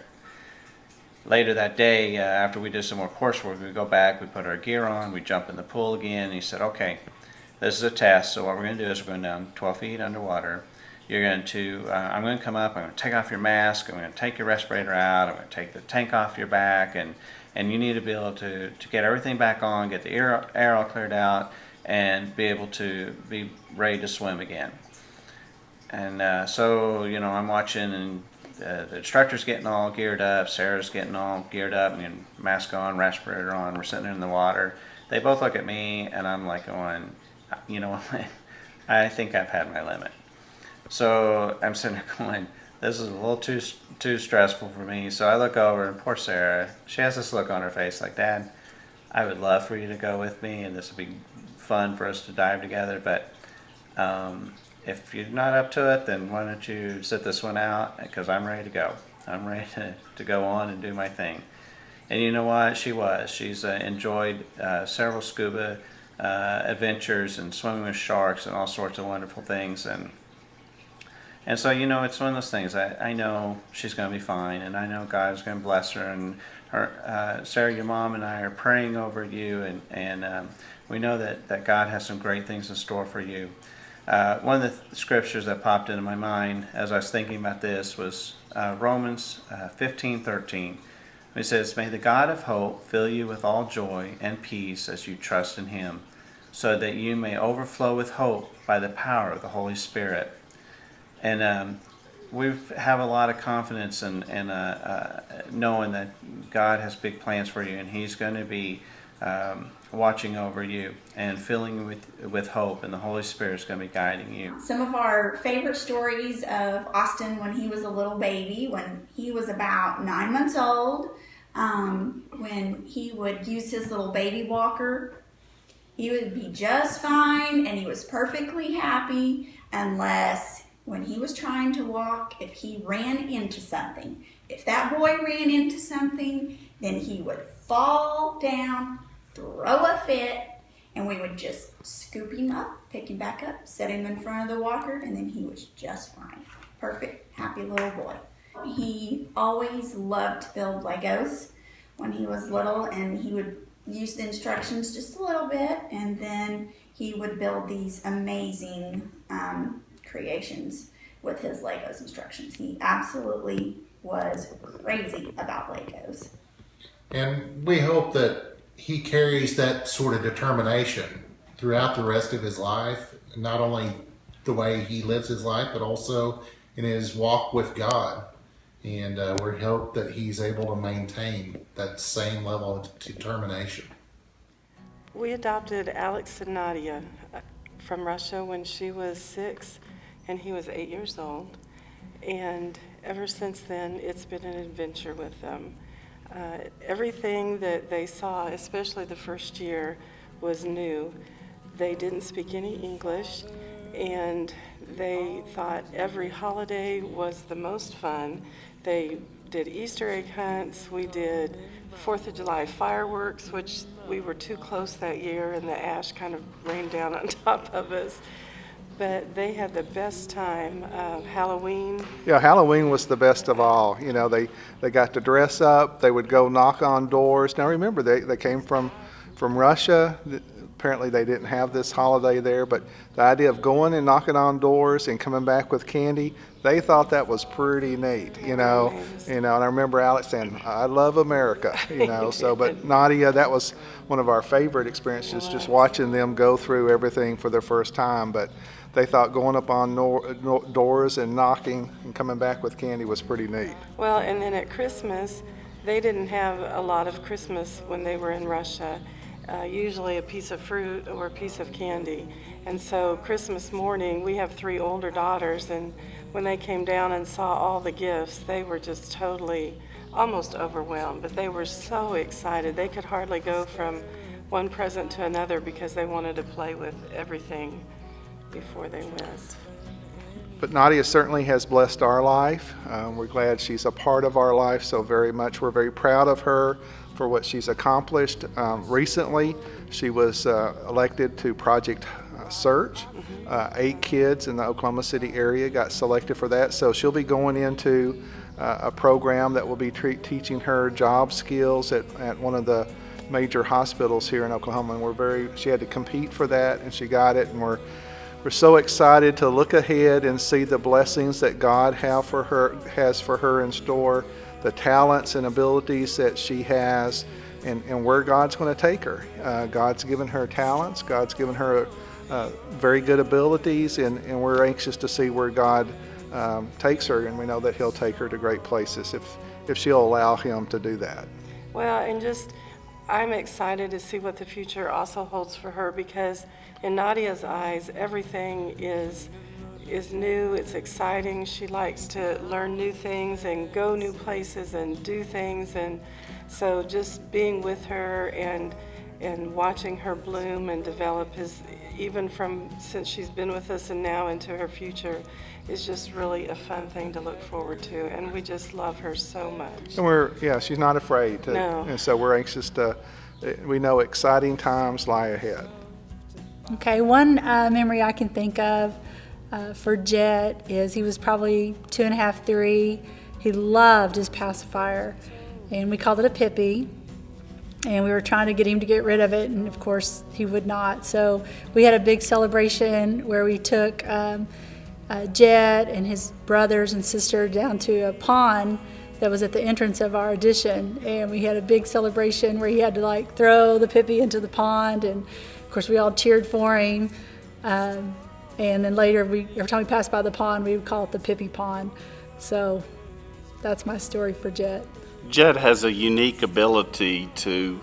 Later that day, after we did some more coursework, we go back, we put our gear on, we jump in the pool again, and he said, okay, this is a test, so what we're going to do is we're going down 12 feet underwater. You're going to, I'm going to come up, I'm going to take off your mask, I'm going to take your respirator out, I'm going to take the tank off your back, and you need to be able to get everything back on, get the air all cleared out, and be able to be ready to swim again. And so, I'm watching, and the instructor's getting all geared up, Sarah's getting all geared up, and mask on, respirator on, we're sitting in the water. They both look at me, and I'm like going, I think I've had my limit. So I'm sitting there going, this is a little too stressful for me. So I look over, and poor Sarah, she has this look on her face like, Dad, I would love for you to go with me, and this would be fun for us to dive together, but if you're not up to it, then why don't you sit this one out, because I'm ready to go. I'm ready to go on and do my thing. And you know what? She's enjoyed several scuba adventures and swimming with sharks and all sorts of wonderful things. And so, it's one of those things. I know she's going to be fine, and I know God is going to bless her. And her, Sarah, your mom and I are praying over you, and we know that God has some great things in store for you. One of the scriptures that popped into my mind as I was thinking about this was Romans 15:13. It says, "May the God of hope fill you with all joy and peace as you trust in him, so that you may overflow with hope by the power of the Holy Spirit." And we have a lot of confidence in knowing that God has big plans for you, and he's going to be watching over you and filling you with hope, and the Holy Spirit is going to be guiding you. Some of our favorite stories of Austin when he was a little baby, when he was about 9 months old, when he would use his little baby walker, he would be just fine and he was perfectly happy, unless when he was trying to walk, if he ran into something. If that boy ran into something, then he would fall down, throw a fit, and we would just scoop him up, pick him back up, set him in front of the walker, and then he was just fine. Perfect, happy little boy. He always loved to build Legos when he was little, and he would use the instructions just a little bit, and then he would build these amazing creations with his Legos instructions. He absolutely was crazy about Legos. And we hope that he carries that sort of determination throughout the rest of his life, not only the way he lives his life, but also in his walk with God. And we hope that he's able to maintain that same level of determination. We adopted Alex and Nadia from Russia when she was 6 and he was 8 years old. And ever since then, it's been an adventure with them. Everything that they saw, especially the first year, was new. They didn't speak any English, and they thought every holiday was the most fun. They did Easter egg hunts. We did 4th of July fireworks, which we were too close that year, and the ash kind of rained down on top of us. But they had the best time. Halloween. Yeah, Halloween was the best of all. You know, they got to dress up. They would go knock on doors. Now remember, they came from Russia. Apparently they didn't have this holiday there, but the idea of going and knocking on doors and coming back with candy, they thought that was pretty neat, you know. And I remember Alex saying, "I love America," you know. So, but Nadia, that was one of our favorite experiences, just watching them go through everything for their first time. But they thought going up on doors and knocking and coming back with candy was pretty neat. Well, and then at Christmas, they didn't have a lot of Christmas when they were in Russia. Usually a piece of fruit or a piece of candy. And so Christmas morning, we have 3 older daughters, and when they came down and saw all the gifts, they were just totally, almost overwhelmed, but they were so excited. They could hardly go from one present to another because they wanted to play with everything before they went. But Nadia certainly has blessed our life. We're glad she's a part of our life so very much. We're very proud of her for what she's accomplished. Recently, she was elected to Project Search. 8 kids in the Oklahoma City area got selected for that. So she'll be going into a program that will be teaching her job skills at one of the major hospitals here in Oklahoma. And she had to compete for that, and she got it. And we're so excited to look ahead and see the blessings that God has for her in store, the talents and abilities that she has, and where God's going to take her. God's given her talents. God's given her very good abilities, and we're anxious to see where God takes her, and we know that He'll take her to great places if she'll allow Him to do that. Well, and I'm excited to see what the future also holds for her, because in Nadia's eyes, everything is new, it's exciting. She likes to learn new things and go new places and do things, and so just being with her and watching her bloom and develop even since she's been with us and now into her future is just really a fun thing to look forward to, and we just love her so much. And she's not afraid to, no. And so we're anxious we know exciting times lie ahead. Okay, one memory I can think of for Jet is he was probably 2.5, 3. He loved his pacifier, and we called it a Pippi, and we were trying to get him to get rid of it, and of course he would not. So we had a big celebration where we took Jet and his brothers and sister down to a pond that was at the entrance of our addition, and we had a big celebration where he had to throw the Pippi into the pond, and of course we all cheered for him. And then later, every time we passed by the pond, we would call it the Pippi Pond. So that's my story for Jet. Jet has a unique ability to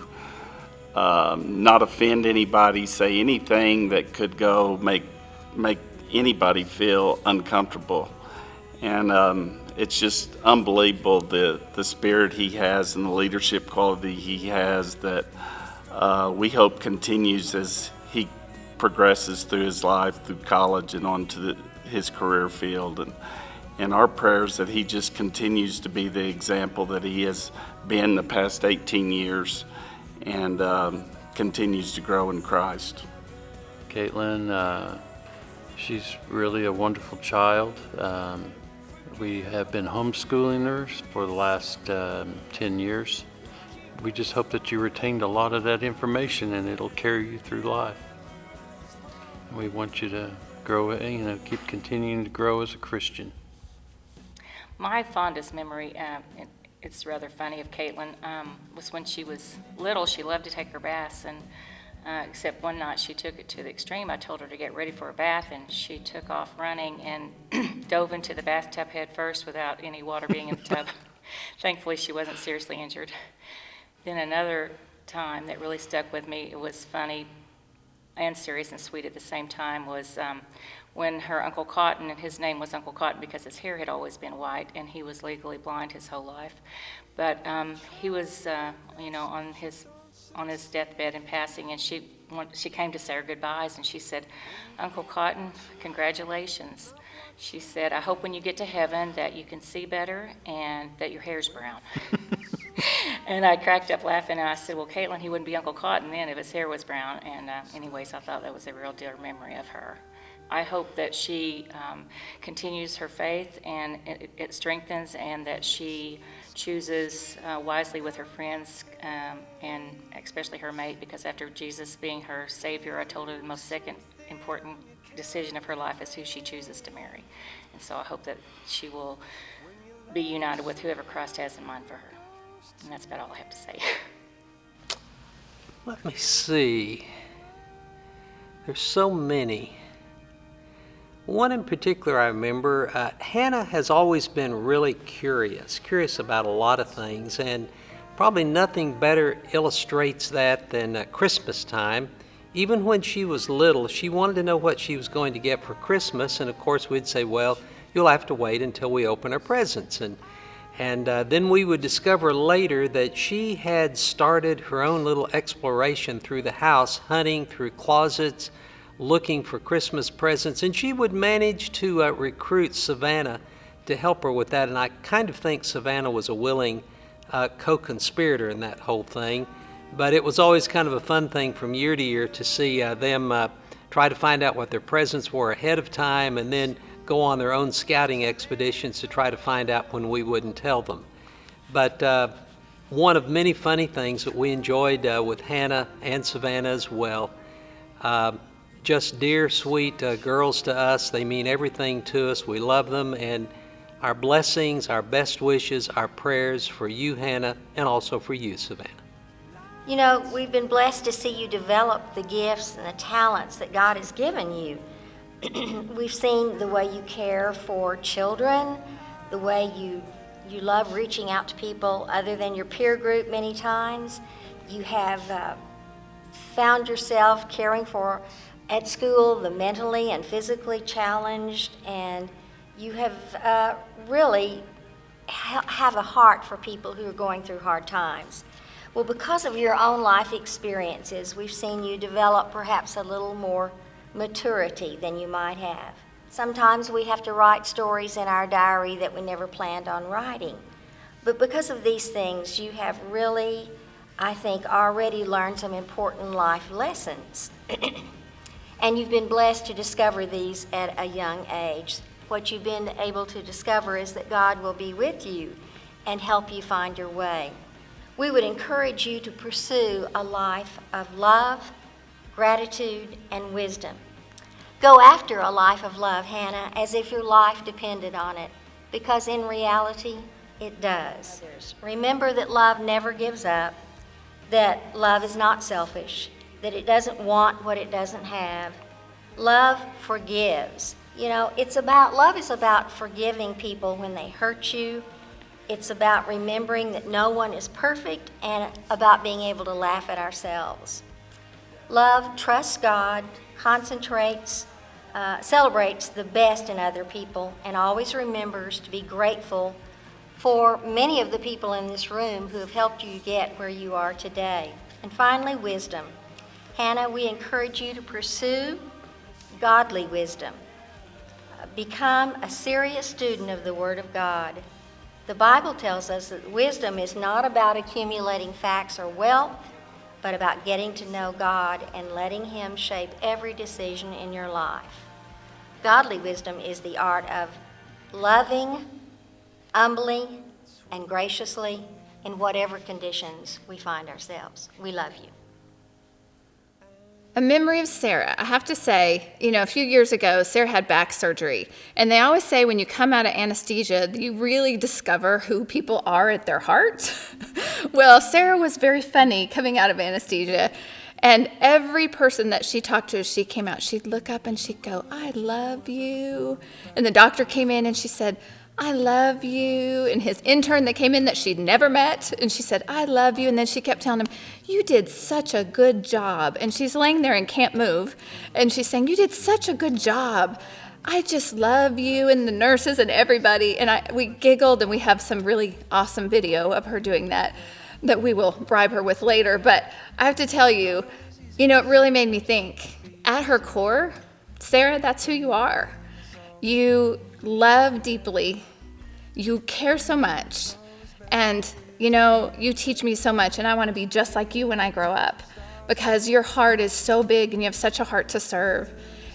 not offend anybody, say anything that could go make anybody feel uncomfortable. And it's just unbelievable the spirit he has and the leadership quality he has that we hope continues as he progresses through his life, through college and on to his career field. And our prayers that he just continues to be the example that he has been the past 18 years and continues to grow in Christ. Caitlin, she's really a wonderful child. We have been homeschooling her for the last 10 years. We just hope that you retained a lot of that information and it'll carry you through life. We want you to grow, keep continuing to grow as a Christian. My fondest memory, it's rather funny, of Caitlin, was when she was little. She loved to take her baths, and except one night she took it to the extreme. I told her to get ready for a bath, and she took off running and dove into the bathtub head first without any water being in the tub. Thankfully, she wasn't seriously injured. Then another time that really stuck with me, it was funny and serious and sweet at the same time, was when her Uncle Cotton, and his name was Uncle Cotton because his hair had always been white and he was legally blind his whole life, but he was on his on his deathbed and passing, and she came to say her goodbyes, and she said, "Uncle Cotton, congratulations." She said, "I hope when you get to heaven that you can see better and that your hair's brown." And I cracked up laughing, and I said, "Well, Caitlin, he wouldn't be Uncle Cotton then if his hair was brown." And anyways, I thought that was a real dear memory of her. I hope that she continues her faith and it strengthens, and that she chooses wisely with her friends, and especially her mate, because after Jesus being her Savior, I told her the most second important decision of her life is who she chooses to marry. And so I hope that she will be united with whoever Christ has in mind for her. And that's about all I have to say. Let me see. There's so many. One in particular I remember, Hannah has always been really curious about a lot of things, and probably nothing better illustrates that than Christmas time. Even when she was little, she wanted to know what she was going to get for Christmas, and of course we'd say, well, you'll have to wait until we open our presents. And then we would discover later that she had started her own little exploration through the house, hunting through closets, looking for Christmas presents, and she would manage to recruit Savannah to help her with that. And I kind of think Savannah was a willing co-conspirator in that whole thing. But it was always kind of a fun thing from year to year to see them try to find out what their presents were ahead of time, and then go on their own scouting expeditions to try to find out when we wouldn't tell them. But one of many funny things that we enjoyed with Hannah and Savannah as well, just dear, sweet girls to us. They mean everything to us. We love them, and our blessings, our best wishes, our prayers for you, Hannah, and also for you, Savannah. You know, we've been blessed to see you develop the gifts and the talents that God has given you. We've seen the way you care for children, the way you love reaching out to people other than your peer group many times. You have found yourself caring for, at school, the mentally and physically challenged, and you have really have a heart for people who are going through hard times. Well, because of your own life experiences, we've seen you develop perhaps a little more maturity than you might have. Sometimes we have to write stories in our diary that we never planned on writing. But because of these things, you have really, I think, already learned some important life lessons. And you've been blessed to discover these at a young age. What you've been able to discover is that God will be with you and help you find your way. We would encourage you to pursue a life of love, gratitude, and wisdom. Go after a life of love, Hannah, as if your life depended on it, because in reality, it does. Remember that love never gives up, that love is not selfish, that it doesn't want what it doesn't have. Love forgives. You know, love is about forgiving people when they hurt you. It's about remembering that no one is perfect, and about being able to laugh at ourselves. Love trusts God, celebrates the best in other people, and always remembers to be grateful for many of the people in this room who have helped you get where you are today. And finally, wisdom. Hannah, we encourage you to pursue godly wisdom. Become a serious student of the Word of God. The Bible tells us that wisdom is not about accumulating facts or wealth, but about getting to know God and letting Him shape every decision in your life. Godly wisdom is the art of loving, humbly, and graciously in whatever conditions we find ourselves. We love you. A memory of Sarah. I have to say, a few years ago, Sarah had back surgery. And they always say when you come out of anesthesia, you really discover who people are at their heart. Well, Sarah was very funny coming out of anesthesia. And every person that she talked to as she came out, she'd look up and she'd go, "I love you." And the doctor came in and she said, "I love you." And his intern that came in that she'd never met, and she said, "I love you." And then she kept telling him, "You did such a good job." And she's laying there and can't move. And she's saying, "You did such a good job. I just love you." And the nurses and everybody. And we giggled, and we have some really awesome video of her doing that. that we will bribe her with later. But I have to tell you, you know, it really made me think. At her core, Sarah, that's who you are. You love deeply. You care so much. And, you know, you teach me so much, and I want to be just like you when I grow up, because your heart is so big and you have such a heart to serve.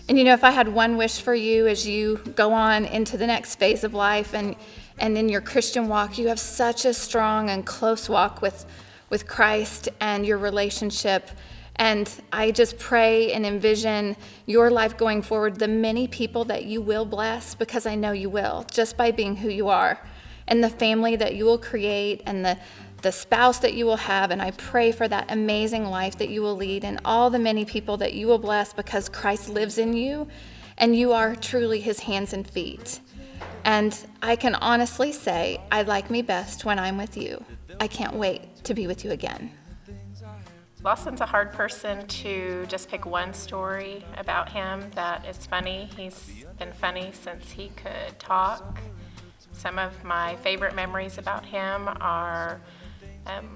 And, you know, if I had one wish for you as you go on into the next phase of life and in your Christian walk, you have such a strong and close walk with Christ and your relationship. And I just pray and envision your life going forward, the many people that you will bless, because I know you will, just by being who you are, and the family that you will create, and the spouse that you will have. And I pray for that amazing life that you will lead, and all the many people that you will bless, because Christ lives in you and you are truly his hands and feet. And I can honestly say, I like me best when I'm with you. I can't wait to be with you again. Lawson's a hard person to just pick one story about him that is funny. He's been funny since he could talk. Some of my favorite memories about him are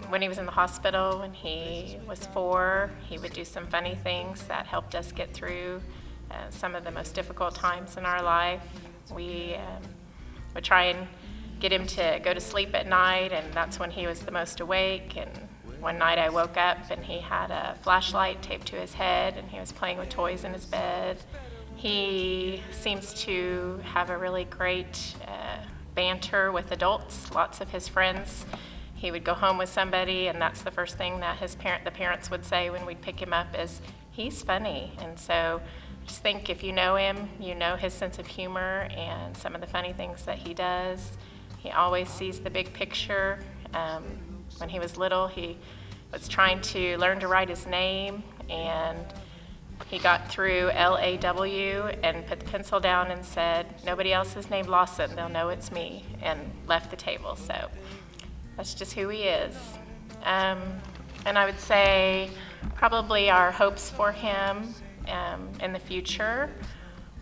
when he was in the hospital when he was 4. He would do some funny things that helped us get through some of the most difficult times in our life. We would try and get him to go to sleep at night, and that's when he was the most awake. And one night I woke up and he had a flashlight taped to his head and he was playing with toys in his bed. He seems to have a really great banter with adults. Lots of his friends, he would go home with somebody and that's the first thing that the parents would say when we'd pick him up is, he's funny. And so just think, if you know him, you know his sense of humor and some of the funny things that he does. He always sees the big picture. When he was little, he was trying to learn to write his name, and he got through LAW and put the pencil down and said, nobody else is named Lawson, they'll know it's me, and left the table. So that's just who he is. And I would say probably our hopes for him in the future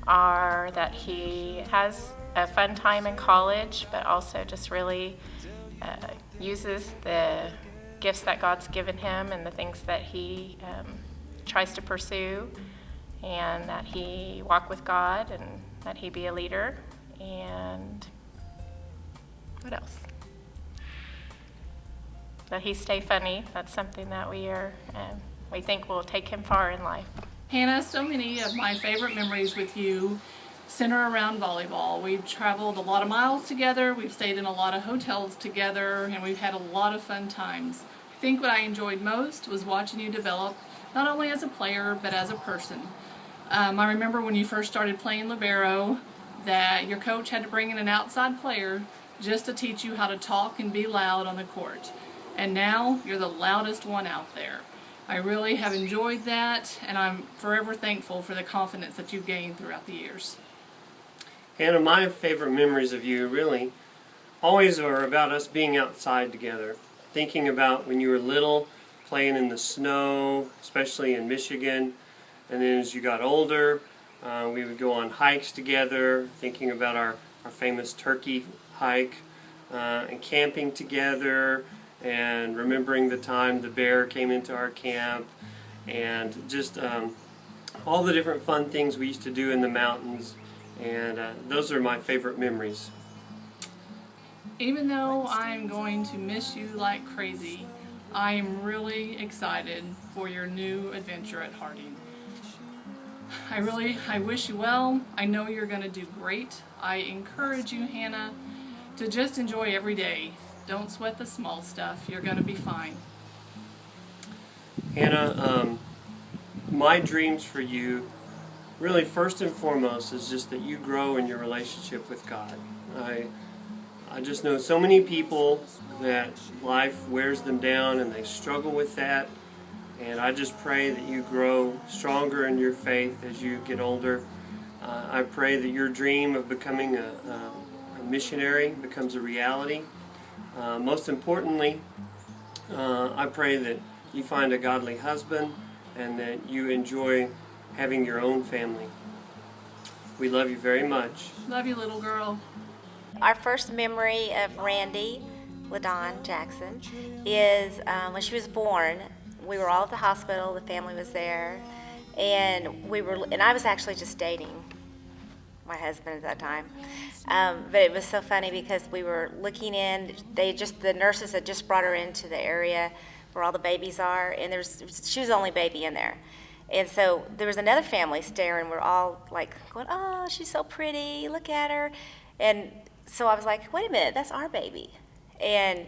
are that he has a fun time in college, but also just really uses the gifts that God's given him and the things that he tries to pursue, and that he walk with God, and that he be a leader. And what else? That he stay funny. That's something that we think will take him far in life. Hannah, so many of my favorite memories with you center around volleyball. We've traveled a lot of miles together, we've stayed in a lot of hotels together, and we've had a lot of fun times. I think what I enjoyed most was watching you develop, not only as a player, but as a person. I remember when you first started playing libero, that your coach had to bring in an outside player just to teach you how to talk and be loud on the court. And now you're the loudest one out there. I really have enjoyed that, and I'm forever thankful for the confidence that you've gained throughout the years. Hannah, my favorite memories of you really always are about us being outside together. Thinking about when you were little, playing in the snow, especially in Michigan. And then as you got older, we would go on hikes together, thinking about our famous turkey hike, and camping together, and remembering the time the bear came into our camp, and just all the different fun things we used to do in the mountains. And those are my favorite memories. Even though I'm going to miss you like crazy, I am really excited for your new adventure at Harding. I wish you well. I know you're going to do great. I encourage you, Hannah, to just enjoy every day. Don't sweat the small stuff. You're going to be fine. Hannah, my dreams for you, really first and foremost, is just that you grow in your relationship with God. I just know so many people that life wears them down and they struggle with that. And I just pray that you grow stronger in your faith as you get older. I pray that your dream of becoming a missionary becomes a reality. Most importantly, I pray that you find a godly husband and that you enjoy having your own family. We love you very much. Love you, little girl. Our first memory of Randy LaDawn Jackson, is when she was born, we were all at the hospital, the family was there, and I was actually just dating my husband at that time. But it was so funny because we were looking in, the nurses had just brought her into the area where all the babies are, and she was the only baby in there. And so there was another family staring. We're all like going, oh, she's so pretty, look at her. And so I was like, wait a minute, that's our baby. And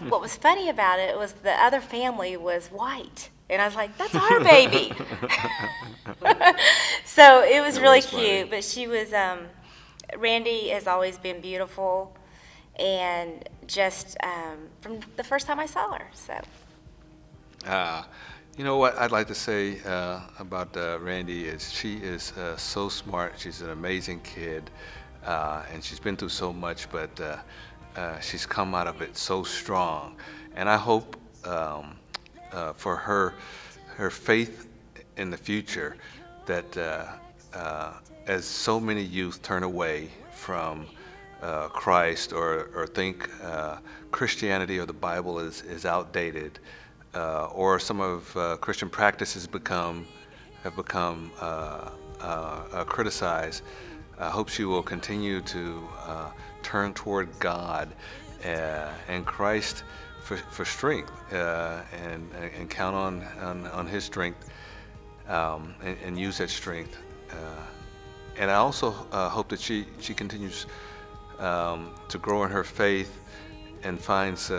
what was funny about it was the other family was white. And I was like, that's our baby. So it was really cute. But she was, Randy has always been beautiful. And just from the first time I saw her, so. You know what I'd like to say about Randy is she is so smart. She's an amazing kid, and she's been through so much, but she's come out of it so strong. And I hope for her faith in the future that as so many youth turn away from Christ or think Christianity or the Bible is outdated, or some of Christian practices have become criticized. I hope she will continue to turn toward God and Christ for strength, and count on His strength, and use that strength. And I also hope that she continues to grow in her faith and finds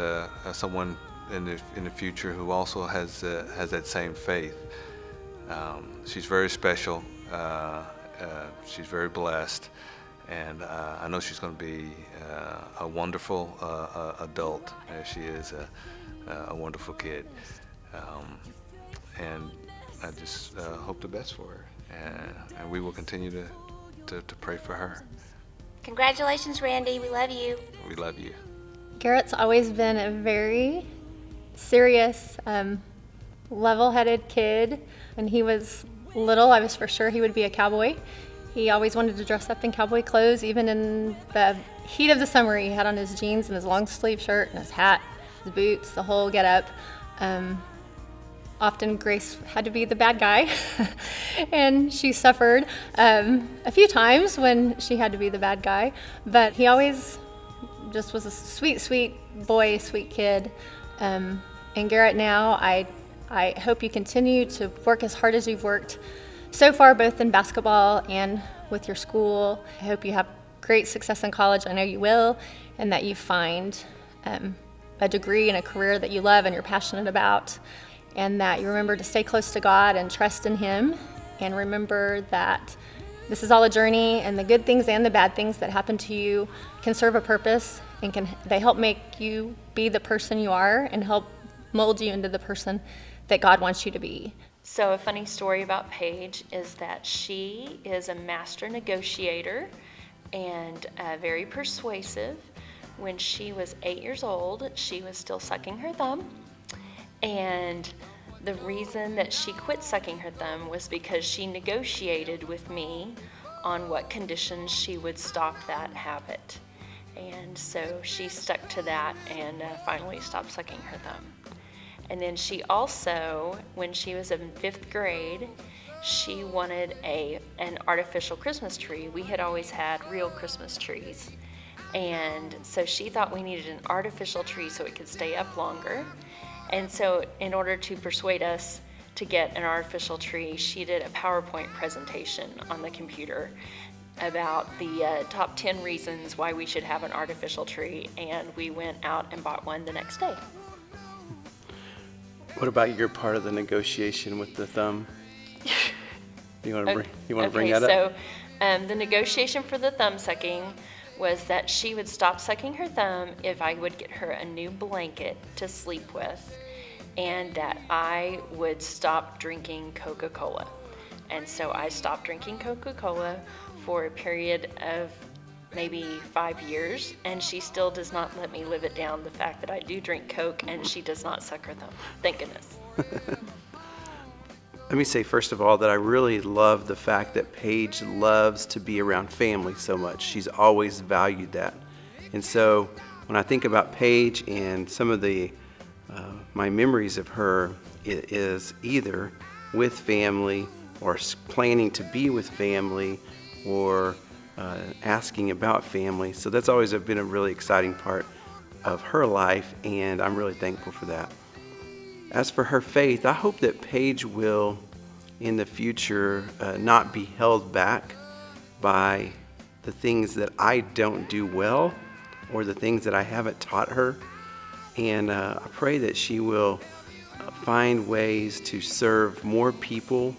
someone in the future who also has that same faith. She's very special. She's very blessed, and I know she's going to be a wonderful adult. She is a wonderful kid, and I just hope the best for her, and we will continue to pray for her. Congratulations, Randy. We love you. We love you. Garrett's always been a very serious, level-headed kid. When he was little, I was for sure he would be a cowboy. He always wanted to dress up in cowboy clothes, even in the heat of the summer. He had on his jeans and his long sleeve shirt and his hat, his boots, the whole get-up. Often Grace had to be the bad guy, and she suffered a few times when she had to be the bad guy, but he always just was a sweet, sweet boy, sweet kid. And Garrett, now I hope you continue to work as hard as you've worked so far, both in basketball and with your school. I hope you have great success in college. I know you will, and that you find a degree and a career that you love and you're passionate about, and that you remember to stay close to God and trust in Him, and remember that this is all a journey, and the good things and the bad things that happen to you can serve a purpose, and they help make you be the person you are and help mold you into the person that God wants you to be. So a funny story about Paige is that she is a master negotiator and very persuasive. When she was 8 years old, she was still sucking her thumb. And the reason that she quit sucking her thumb was because she negotiated with me on what conditions she would stop that habit. And so she stuck to that and finally stopped sucking her thumb. And then she also, when she was in 5th grade, she wanted an artificial Christmas tree. We had always had real Christmas trees. And so she thought we needed an artificial tree so it could stay up longer. And so in order to persuade us to get an artificial tree, she did a PowerPoint presentation on the computer about the top 10 reasons why we should have an artificial tree, and we went out and bought one the next day. What about your part of the negotiation with the thumb? You want to bring that up? So the negotiation for the thumb sucking was that she would stop sucking her thumb if I would get her a new blanket to sleep with, and that I would stop drinking Coca-Cola. And so I stopped drinking Coca-Cola for a period of maybe 5 years, and she still does not let me live it down, the fact that I do drink Coke and she does not suck her thumb. Thank goodness. Let me say, first of all, that I really love the fact that Paige loves to be around family so much. She's always valued that. And so when I think about Paige and some of the my memories of her, it is either with family or planning to be with family or asking about family. So that's always been a really exciting part of her life, and I'm really thankful for that. As for her faith, I hope that Paige will in the future not be held back by the things that I don't do well or the things that I haven't taught her. And I pray that she will find ways to serve more people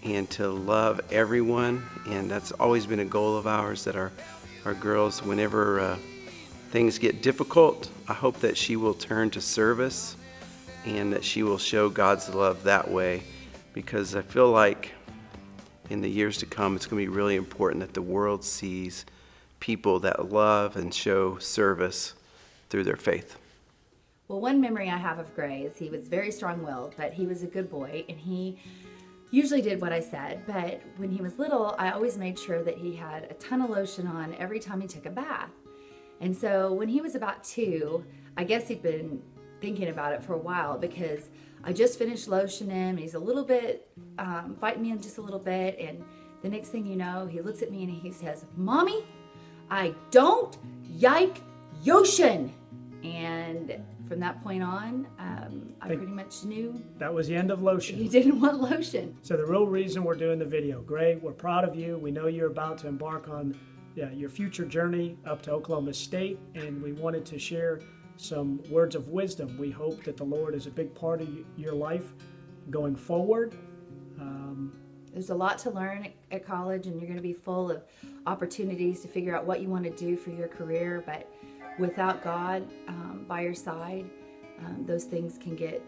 and to love everyone. And that's always been a goal of ours, that our girls, whenever things get difficult, I hope that she will turn to service and that she will show God's love that way, because I feel like in the years to come, it's going to be really important that the world sees people that love and show service through their faith. Well, one memory I have of Gray is he was very strong-willed, but he was a good boy, and he usually did what I said. But when he was little, I always made sure that he had a ton of lotion on every time he took a bath. And so when he was about 2, I guess he'd been thinking about it for a while, because I just finished lotioning him, and he's a little bit, biting me in just a little bit, and the next thing you know, he looks at me and he says, "Mommy, I don't yike Yoshin." And from that point on, I pretty much knew that was the end of lotion. He didn't want lotion. So the real reason we're doing the video, Gray, we're proud of you. We know you're about to embark on your future journey up to Oklahoma State, and we wanted to share some words of wisdom. We hope that the Lord is a big part of your life going forward. There's a lot to learn at college, and you're going to be full of opportunities to figure out what you want to do for your career, but without God by your side, those things can get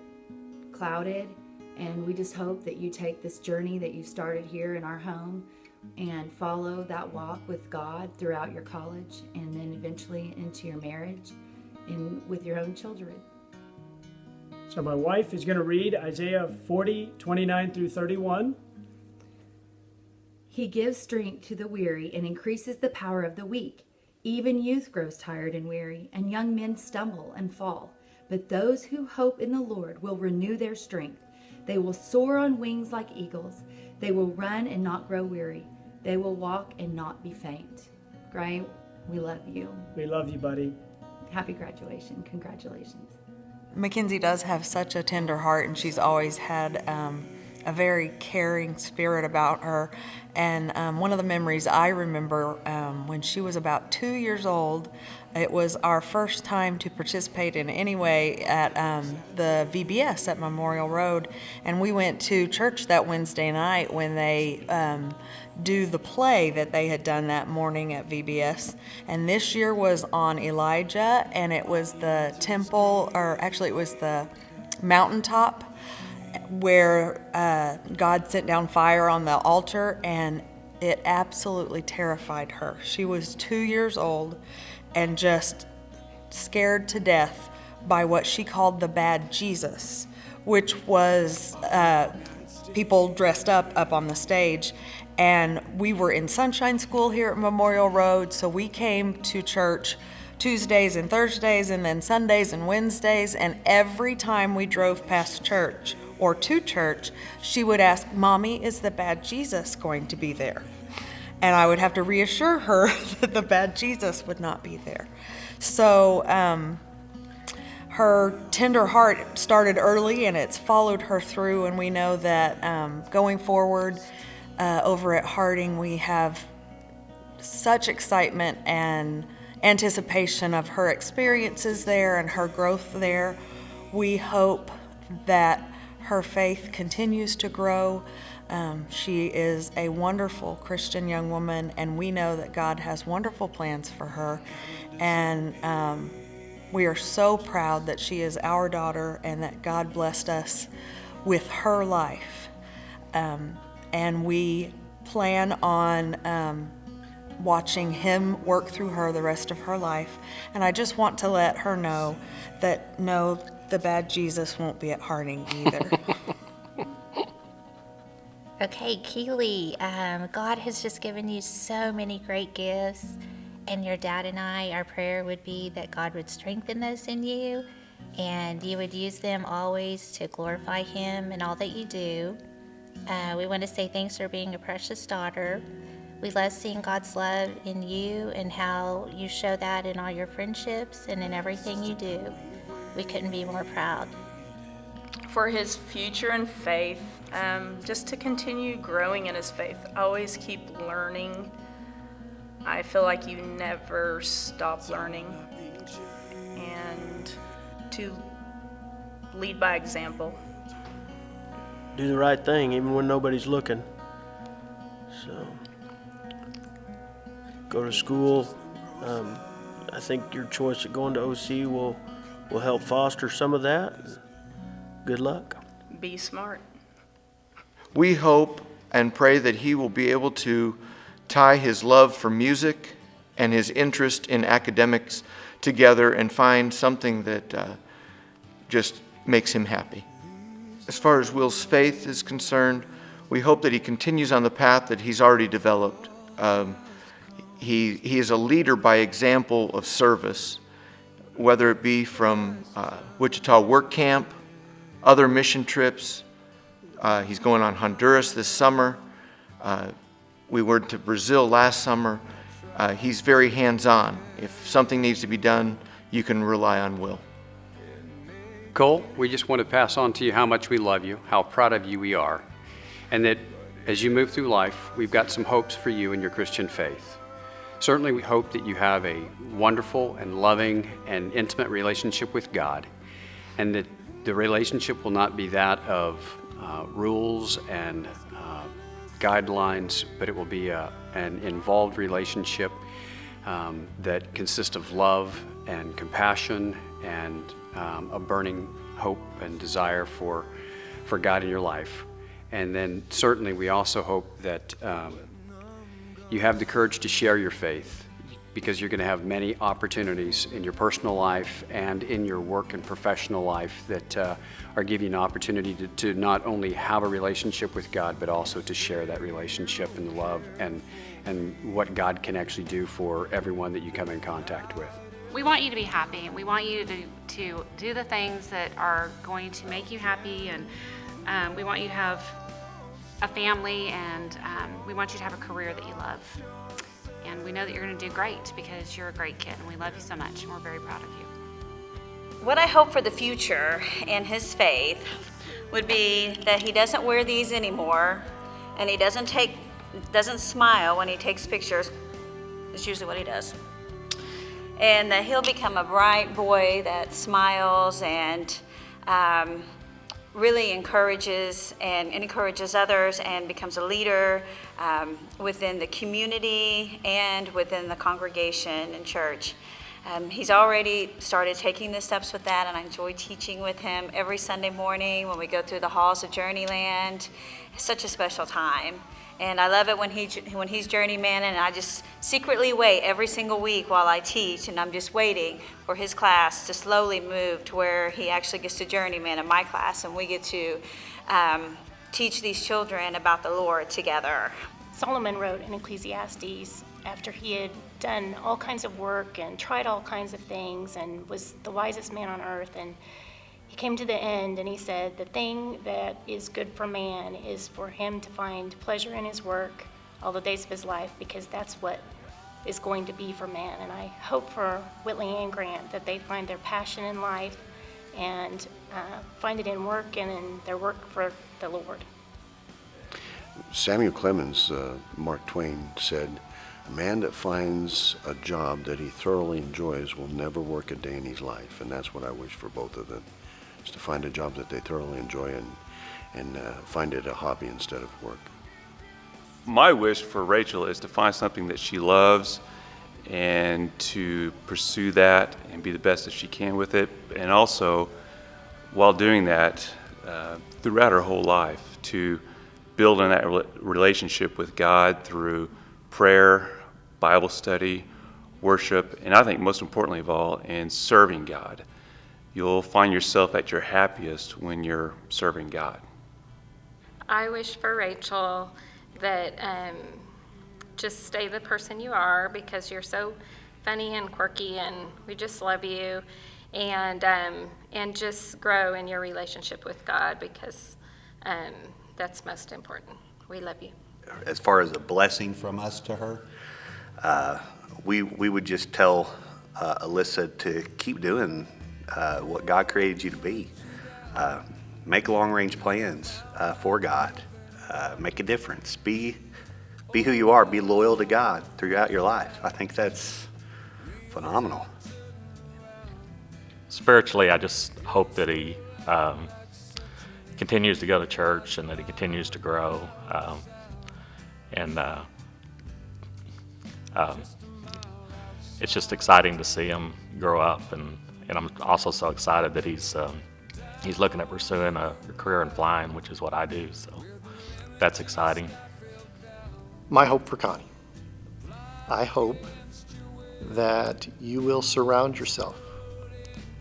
clouded. And we just hope that you take this journey that you started here in our home and follow that walk with God throughout your college, and then eventually into your marriage and with your own children. So my wife is going to read Isaiah 40:29 through 31. He gives strength to the weary and increases the power of the weak. Even youth grows tired and weary, and young men stumble and fall. But those who hope in the Lord will renew their strength. They will soar on wings like eagles. They will run and not grow weary. They will walk and not be faint. Gray, we love you. We love you, buddy. Happy graduation. Congratulations. Mackenzie does have such a tender heart, and she's always had a very caring spirit about her. And one of the memories I remember when she was about 2 years old, it was our first time to participate in any way at the VBS at Memorial Road. And we went to church that Wednesday night when they do the play that they had done that morning at VBS. And this year was on Elijah, and it was the temple, or actually it was the mountaintop, where God sent down fire on the altar, and it absolutely terrified her. She was 2 years old and just scared to death by what she called the bad Jesus, which was people dressed up on the stage. And we were in Sunshine School here at Memorial Road, so we came to church Tuesdays and Thursdays, and then Sundays and Wednesdays, and every time we drove past church or to church, she would ask, "Mommy, is the bad Jesus going to be there?" And I would have to reassure her that the bad Jesus would not be there. So her tender heart started early, and it's followed her through, and we know that going forward over at Harding, we have such excitement and anticipation of her experiences there and her growth there. We hope that her faith continues to grow. She is a wonderful Christian young woman, and we know that God has wonderful plans for her. And we are so proud that she is our daughter and that God blessed us with her life. And we plan on watching Him work through her the rest of her life. And I just want to let her know that no, the bad Jesus won't be at Harding either. Okay, Keely, God has just given you so many great gifts, and your dad and I, our prayer would be that God would strengthen those in you and you would use them always to glorify Him in all that you do. We want to say thanks for being a precious daughter. We love seeing God's love in you and how you show that in all your friendships and in everything you do. We couldn't be more proud. For his future and faith, just to continue growing in his faith, always keep learning. I feel like you never stop learning, and to lead by example. Do the right thing even when nobody's looking. So go to school. I think your choice of going to OC will help foster some of that. Good luck. Be smart. We hope and pray that he will be able to tie his love for music and his interest in academics together and find something that just makes him happy. As far as Will's faith is concerned, we hope that he continues on the path that he's already developed. He is a leader by example of service, whether it be from Wichita Work Camp, other mission trips. He's going on Honduras this summer. We were to Brazil last summer. He's very hands-on. If something needs to be done, you can rely on Will. Cole, we just want to pass on to you how much we love you, how proud of you we are, and that as you move through life, we've got some hopes for you in your Christian faith. Certainly we hope that you have a wonderful and loving and intimate relationship with God, and that the relationship will not be that of rules and guidelines, but it will be an involved relationship that consists of love and compassion and a burning hope and desire for God in your life. And then certainly we also hope that you have the courage to share your faith, because you're going to have many opportunities in your personal life and in your work and professional life that are giving you an opportunity to not only have a relationship with God, but also to share that relationship and love and what God can actually do for everyone that you come in contact with. We want you to be happy. We want you to do the things that are going to make you happy, and we want you to have a family, and we want you to have a career that you love. And we know that you're going to do great because you're a great kid, and we love you so much, and we're very proud of you. What I hope for the future in his faith would be that he doesn't wear these anymore, and he doesn't smile when he takes pictures. That's usually what he does. And that he'll become a bright boy that smiles and really encourages others and becomes a leader within the community and within the congregation and church. He's already started taking the steps with that, and I enjoy teaching with him every Sunday morning when we go through the halls of Journeyland. It's such a special time. And I love it when he's journeyman, and I just secretly wait every single week while I teach, and I'm just waiting for his class to slowly move to where he actually gets to journeyman in my class, and we get to teach these children about the Lord together. Solomon wrote in Ecclesiastes after he had done all kinds of work and tried all kinds of things and was the wisest man on earth, and he came to the end and he said, the thing that is good for man is for him to find pleasure in his work all the days of his life, because that's what is going to be for man. And I hope for Whitley and Grant that they find their passion in life and find it in work and in their work for the Lord. Samuel Clemens, Mark Twain, said, "A man that finds a job that he thoroughly enjoys will never work a day in his life." And that's what I wish for both of them, is to find a job that they thoroughly enjoy and find it a hobby instead of work. My wish for Rachel is to find something that she loves and to pursue that and be the best that she can with it. And also, while doing that, throughout her whole life, to build on that relationship with God through prayer, Bible study, worship, and I think most importantly of all, in serving God. You'll find yourself at your happiest when you're serving God. I wish for Rachel that just stay the person you are, because you're so funny and quirky, and we just love you. And just grow in your relationship with God, because that's most important. We love you. As far as a blessing from us to her, we would just tell Alyssa to keep doing what God created you to be. Make long-range plans for God. Make a difference. Be who you are. Be loyal to God throughout your life. I think that's phenomenal. Spiritually, I just hope that he continues to go to church and that he continues to grow. It's just exciting to see him grow up, and I'm also so excited that he's looking at pursuing a career in flying, which is what I do, so that's exciting. My hope for Connie. I hope that you will surround yourself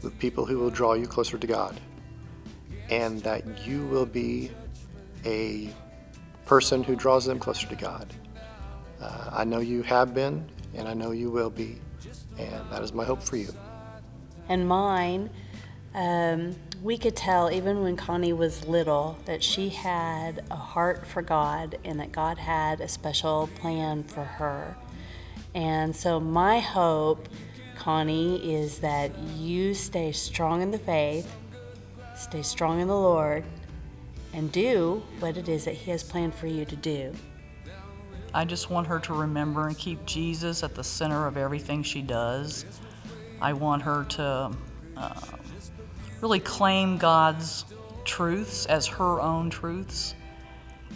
with people who will draw you closer to God, and that you will be a person who draws them closer to God. I know you have been, and I know you will be, and that is my hope for you. And mine, we could tell even when Connie was little that she had a heart for God and that God had a special plan for her. And so my hope, Connie, is that you stay strong in the faith, stay strong in the Lord, and do what it is that He has planned for you to do. I just want her to remember and keep Jesus at the center of everything she does. I want her to really claim God's truths as her own truths,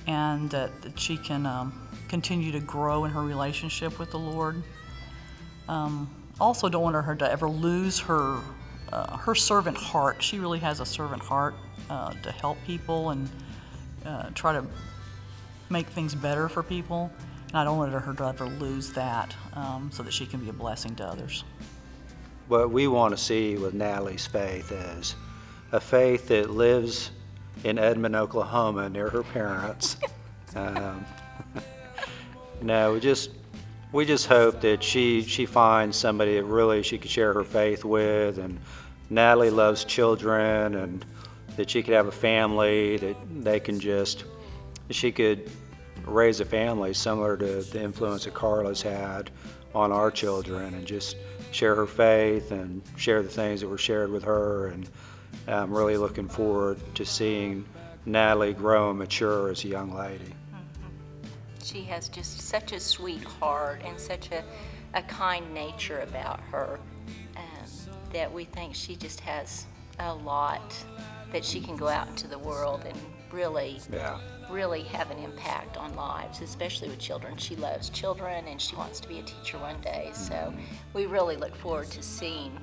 and that she can continue to grow in her relationship with the Lord. Also don't want her to ever lose her servant heart. She really has a servant heart to help people and try to make things better for people. And I don't want her to ever lose that, so that she can be a blessing to others. What we want to see with Natalie's faith is a faith that lives in Edmond, Oklahoma, near her parents. No, we just hope that she finds somebody that really she could share her faith with, and Natalie loves children, and that she could have a family that she could raise a family similar to the influence that Carla's had on our children, and just share her faith and share the things that were shared with her. And I'm really looking forward to seeing Natalie grow and mature as a young lady. She has just such a sweet heart and such a kind nature about her, that we think she just has a lot that she can go out into the world and really have an impact on lives, especially with children. She loves children and she wants to be a teacher one day. So we really look forward to seeing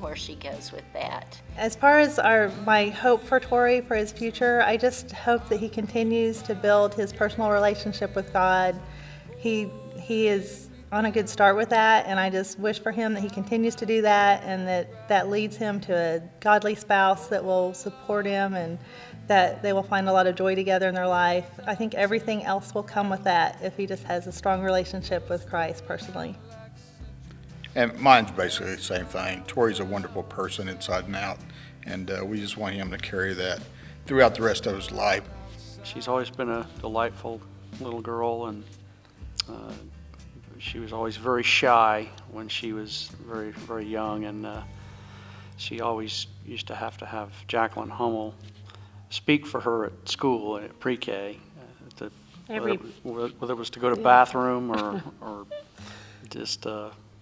where she goes with that. As far as my hope for Tori for his future, I just hope that he continues to build his personal relationship with God. He is on a good start with that, and I just wish for him that he continues to do that, and that leads him to a godly spouse that will support him, and that they will find a lot of joy together in their life. I think everything else will come with that if he just has a strong relationship with Christ personally. And mine's basically the same thing. Tori's a wonderful person inside and out, and we just want him to carry that throughout the rest of his life. She's always been a delightful little girl, and she was always very shy when she was very, very young, and she always used to have Jacqueline Hummel speak for her at school, at pre-K, whether it was to go to bathroom or just...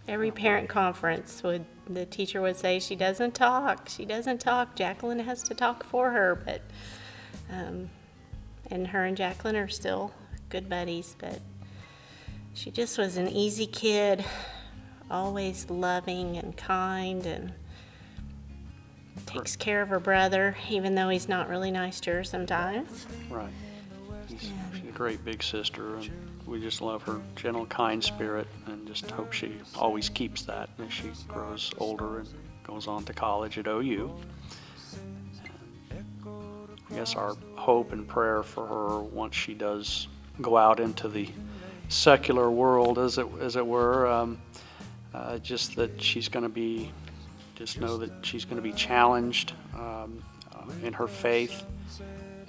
Every parent conference the teacher would say, she doesn't talk, Jacqueline has to talk for her, but, and her and Jacqueline are still good buddies, but she just was an easy kid, always loving and kind, and takes care of her brother, even though he's not really nice to her sometimes. Right. She's a great big sister, and we just love her gentle, kind spirit, and just hope she always keeps that as she grows older and goes on to college at OU. And I guess our hope and prayer for her, once she does go out into the secular world, as it were. Just that she's going to be, just know that she's going to be challenged in her faith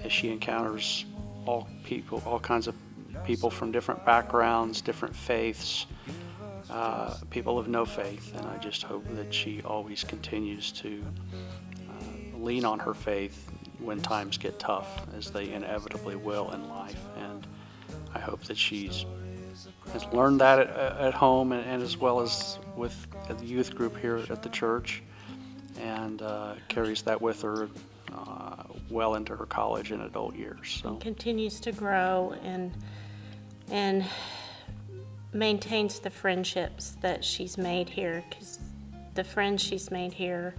as she encounters all kinds of people from different backgrounds, different faiths, people of no faith. And I just hope that she always continues to lean on her faith when times get tough, as they inevitably will in life. And I hope that she's has learned that at home and as well as with the youth group here at the church, and carries that with her well into her college and adult years. So Continues to grow and maintains the friendships that she's made here, because the friends she's made here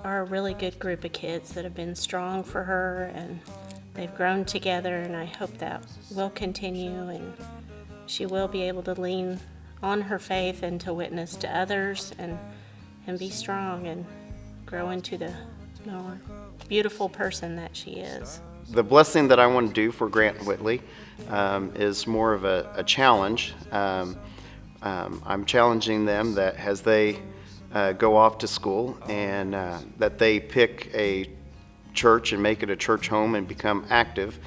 are a really good group of kids that have been strong for her, and they've grown together, and I hope that will continue, and she will be able to lean on her faith and to witness to others and be strong and grow into the more beautiful person that she is. The blessing that I want to do for Grant Whitley is more of a challenge. I'm challenging them that as they go off to school and that they pick a church and make it a church home and become active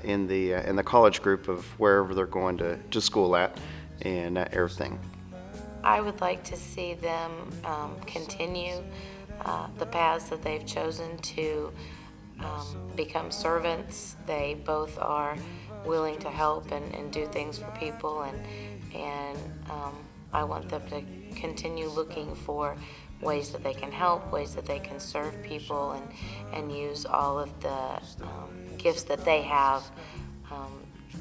in the college group of wherever they're going to school at and everything. I would like to see them continue the paths that they've chosen to become servants. They both are willing to help and do things for people, and I want them to continue looking for ways that they can help, ways that they can serve people, and use all of the gifts that they have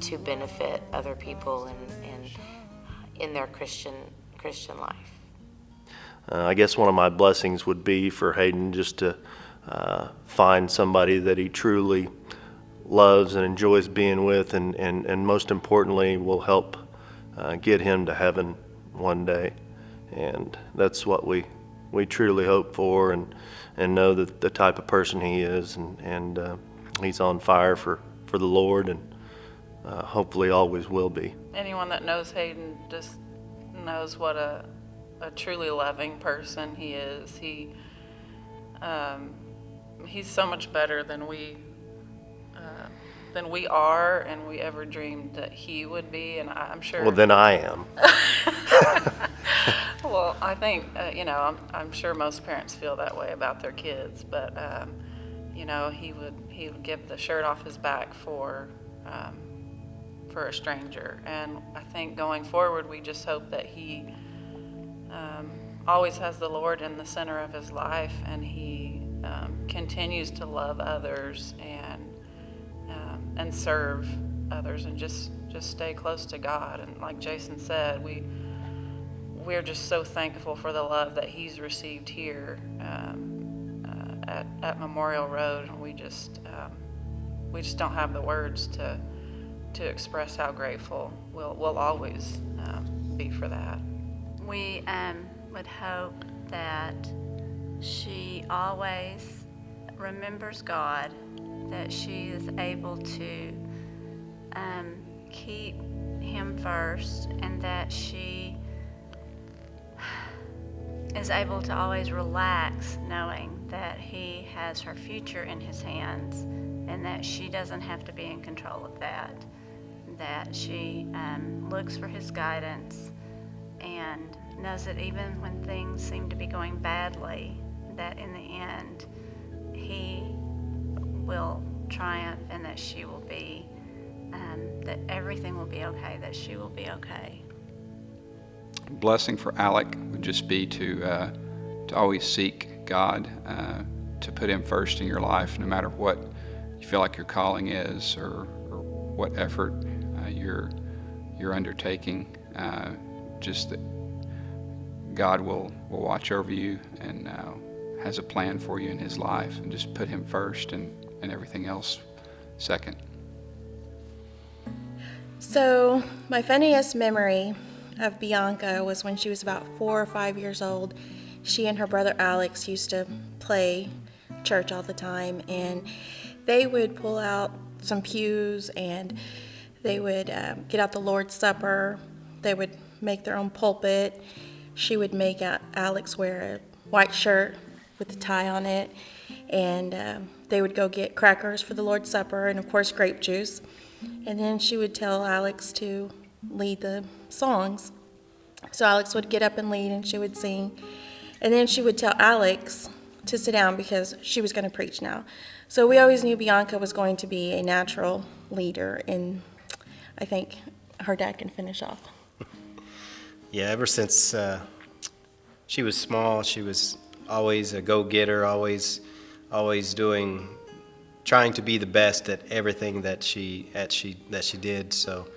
to benefit other people and in their Christian life. I guess one of my blessings would be for Hayden just to find somebody that he truly loves and enjoys being with, and most importantly will help get him to heaven one day. And that's what we truly hope for, and know that the type of person he is, and he's on fire for the Lord, and hopefully always will be. Anyone that knows Hayden just knows what a truly loving person he is. He's so much better than we are, and we ever dreamed that he would be. And I'm sure. Well, then I am. Well, I think I'm sure most parents feel that way about their kids, but he would give the shirt off his back for a stranger. And I think going forward, we just hope that he always has the Lord in the center of his life, and he continues to love others and serve others, and just stay close to God. And like Jason said, we're just so thankful for the love that he's received here at Memorial Road, and we just don't have the words to express how grateful we'll always be for that. We would hope that she always remembers God, that she is able to keep Him first, and that she is able to always relax knowing that He has her future in His hands, and that she doesn't have to be in control of that she looks for His guidance and knows that even when things seem to be going badly, that in the end He will triumph, and that she will be, that everything will be okay, that she will be okay. Blessing for Alec would just be to always seek God, to put Him first in your life, no matter what you feel like your calling is, or what effort you're undertaking. Just that God will watch over you and has a plan for you in His life, and just put Him first and everything else second. So my funniest memory of Bianca was when she was about 4 or 5 years old. She and her brother Alex used to play church all the time, and they would pull out some pews and They would get out the Lord's Supper. They would make their own pulpit. She would make Alex wear a white shirt with a tie on it. And they would go get crackers for the Lord's Supper and, of course, grape juice. And then she would tell Alex to lead the songs. So Alex would get up and lead, and she would sing. And then she would tell Alex to sit down because she was going to preach now. So we always knew Bianca was going to be a natural leader, and I think her dad can finish off. Yeah, ever since she was small, she was always a go-getter, always trying to be the best at everything that she did. So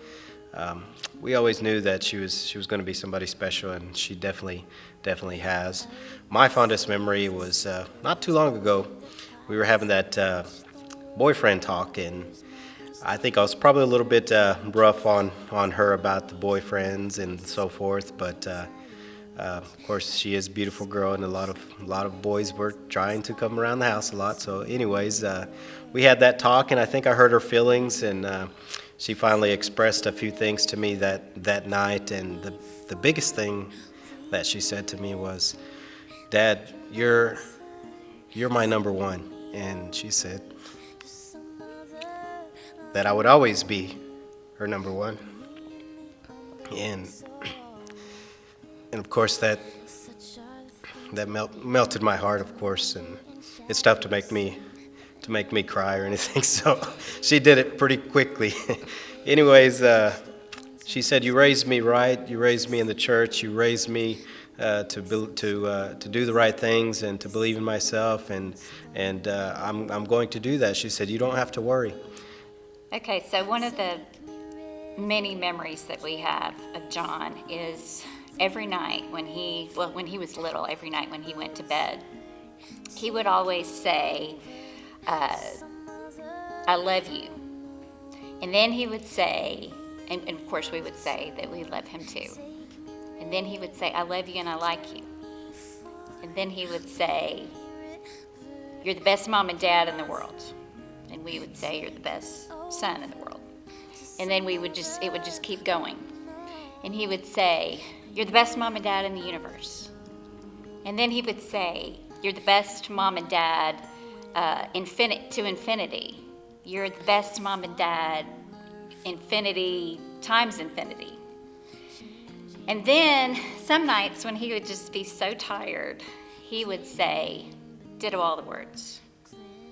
we always knew that she was going to be somebody special, and she definitely has. My fondest memory was not too long ago. We were having that boyfriend talk, and I think I was probably a little bit rough on her about the boyfriends and so forth, but of course she is a beautiful girl, and a lot of boys were trying to come around the house a lot. So anyways, we had that talk, and I think I hurt her feelings, and she finally expressed a few things to me that night, and the biggest thing that she said to me was, "Dad, you're my number one." And she said that I would always be her number one. And of course that melted my heart, of course, and it's tough to make me cry or anything, so she did it pretty quickly. Anyways, she said, "You raised me right, you raised me in the church, you raised me to do the right things and to believe in myself, and I'm going to do that." She said, "You don't have to worry." Okay, so one of the many memories that we have of John is every night when he was little, every night when he went to bed, he would always say, "I love you." And then he would say, and of course we would say that we love him too. And then he would say, "I love you and I like you." And then he would say, "You're the best mom and dad in the world." And we would say, "You're the best son in the world." And then it would just keep going. And he would say, "You're the best mom and dad in the universe." And then he would say, "You're the best mom and dad to infinity. You're the best mom and dad infinity times infinity." And then some nights when he would just be so tired, he would say, "Ditto all the words."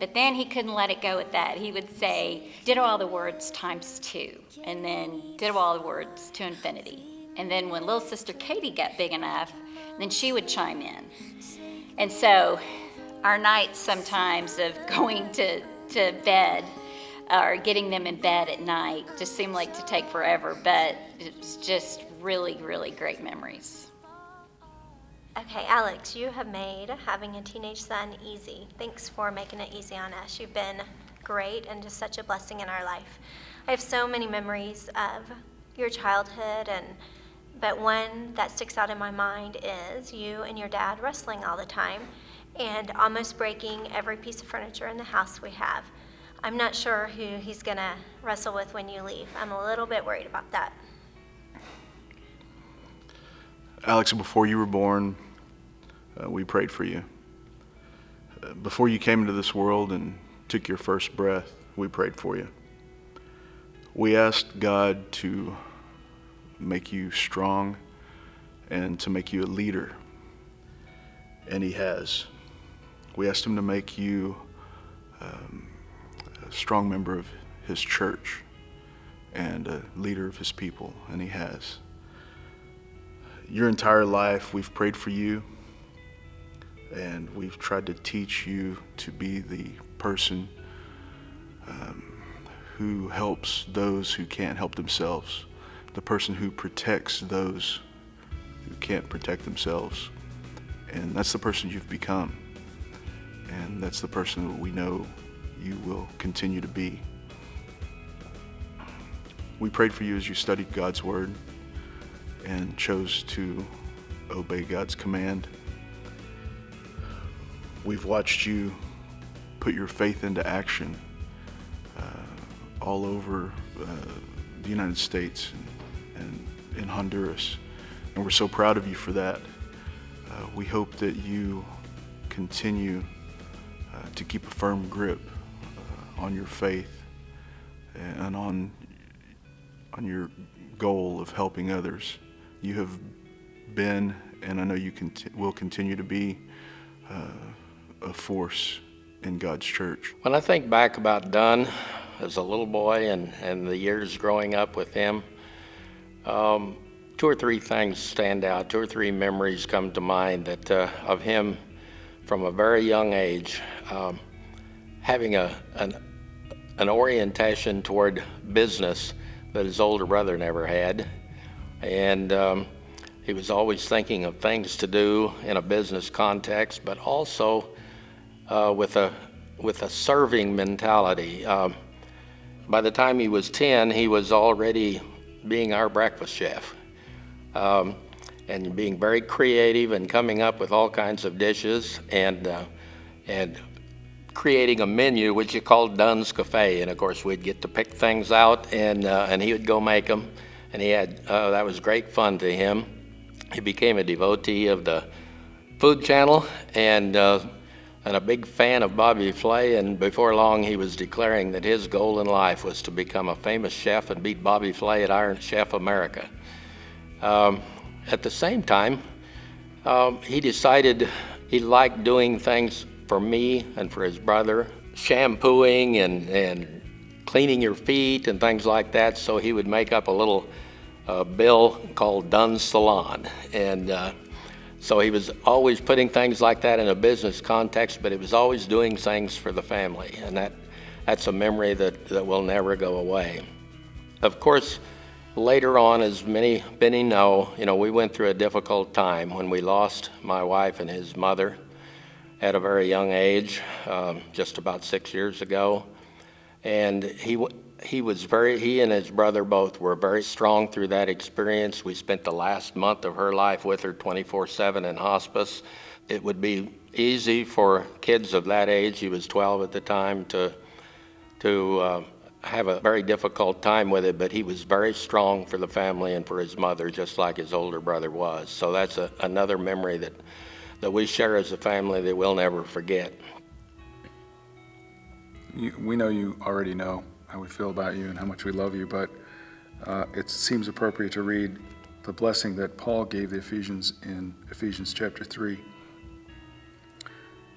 But then he couldn't let it go at that. He would say, "Ditto all the words times 2, and then ditto all the words to infinity." And then when little sister Katie got big enough, then she would chime in. And so our nights sometimes of going to bed or getting them in bed at night just seemed like to take forever, but it was just really, really great memories. Okay, Alex, you have made having a teenage son easy. Thanks for making it easy on us. You've been great and just such a blessing in our life. I have so many memories of your childhood, but one that sticks out in my mind is you and your dad wrestling all the time and almost breaking every piece of furniture in the house we have. I'm not sure who he's going to wrestle with when you leave. I'm a little bit worried about that. Alex, before you were born, we prayed for you. Before you came into this world and took your first breath, we prayed for you. We asked God to make you strong and to make you a leader, and He has. We asked Him to make you a strong member of His church and a leader of His people, and He has. Your entire life, we've prayed for you, and we've tried to teach you to be the person who helps those who can't help themselves, the person who protects those who can't protect themselves. And that's the person you've become, and that's the person that we know you will continue to be. We prayed for you as you studied God's Word and chose to obey God's command. We've watched you put your faith into action all over the United States and in Honduras. And we're so proud of you for that. We hope that you continue to keep a firm grip on your faith and on your goal of helping others. You have been, and I know you will continue to be, a force in God's church. When I think back about Dunn as a little boy and the years growing up with him, 2 or 3 things stand out. 2 or 3 memories come to mind that of him from a very young age, having an orientation toward business that his older brother never had, and he was always thinking of things to do in a business context, but also with a serving mentality. By the time he was 10, he was already being our breakfast chef, and being very creative and coming up with all kinds of dishes and creating a menu which he called Dunn's Cafe. And of course, we'd get to pick things out, and he would go make them, and he had that was great fun to him. He became a devotee of the Food Channel and a big fan of Bobby Flay, and before long he was declaring that his goal in life was to become a famous chef and beat Bobby Flay at Iron Chef America. At the same time, he decided he liked doing things for me and for his brother, shampooing and cleaning your feet and things like that, so he would make up a little bill called Dunn's Salon. And so he was always putting things like that in a business context, but he was always doing things for the family, and that's a memory that will never go away. Of course, later on, as many know, we went through a difficult time when we lost my wife and his mother at a very young age, just about 6 years ago. And he and his brother both were very strong through that experience. We spent the last month of her life with her 24/7 in hospice. It would be easy for kids of that age, he was 12 at the time, to have a very difficult time with it, but he was very strong for the family and for his mother, just like his older brother was. So that's another memory that we share as a family that we'll never forget. We know you already know how we feel about you and how much we love you, but it seems appropriate to read the blessing that Paul gave the Ephesians in Ephesians chapter 3.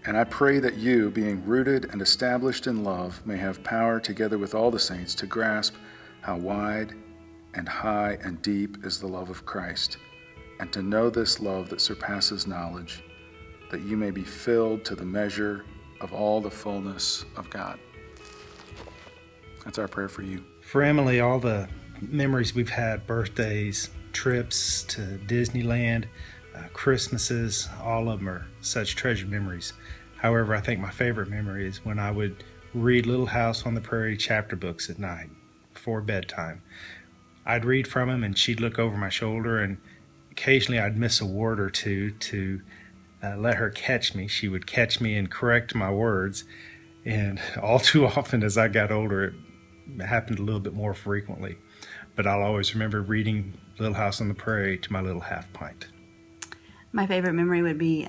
And I pray that you, being rooted and established in love, may have power together with all the saints to grasp how wide and high and deep is the love of Christ, and to know this love that surpasses knowledge, that you may be filled to the measure of all the fullness of God. That's our prayer for you. For Emily, all the memories we've had, birthdays, trips to Disneyland, Christmases, all of them are such treasured memories. However, I think my favorite memory is when I would read Little House on the Prairie chapter books at night before bedtime. I'd read from them and she'd look over my shoulder, and occasionally I'd miss a word or two to let her catch me. She would catch me and correct my words, and all too often as I got older it happened a little bit more frequently. But I'll always remember reading Little House on the Prairie to my little half pint. My favorite memory would be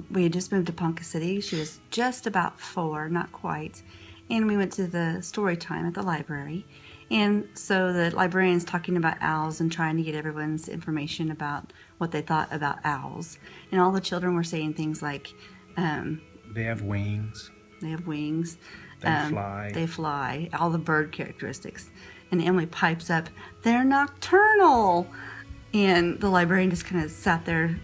we had just moved to Ponca City. She was just about 4, not quite, and we went to the story time at the library. And so the librarian's talking about owls and trying to get everyone's information about what they thought about owls. And all the children were saying things like, they have wings. They have wings. They fly. They fly. All the bird characteristics. And Emily pipes up, they're nocturnal. And the librarian just kind of sat there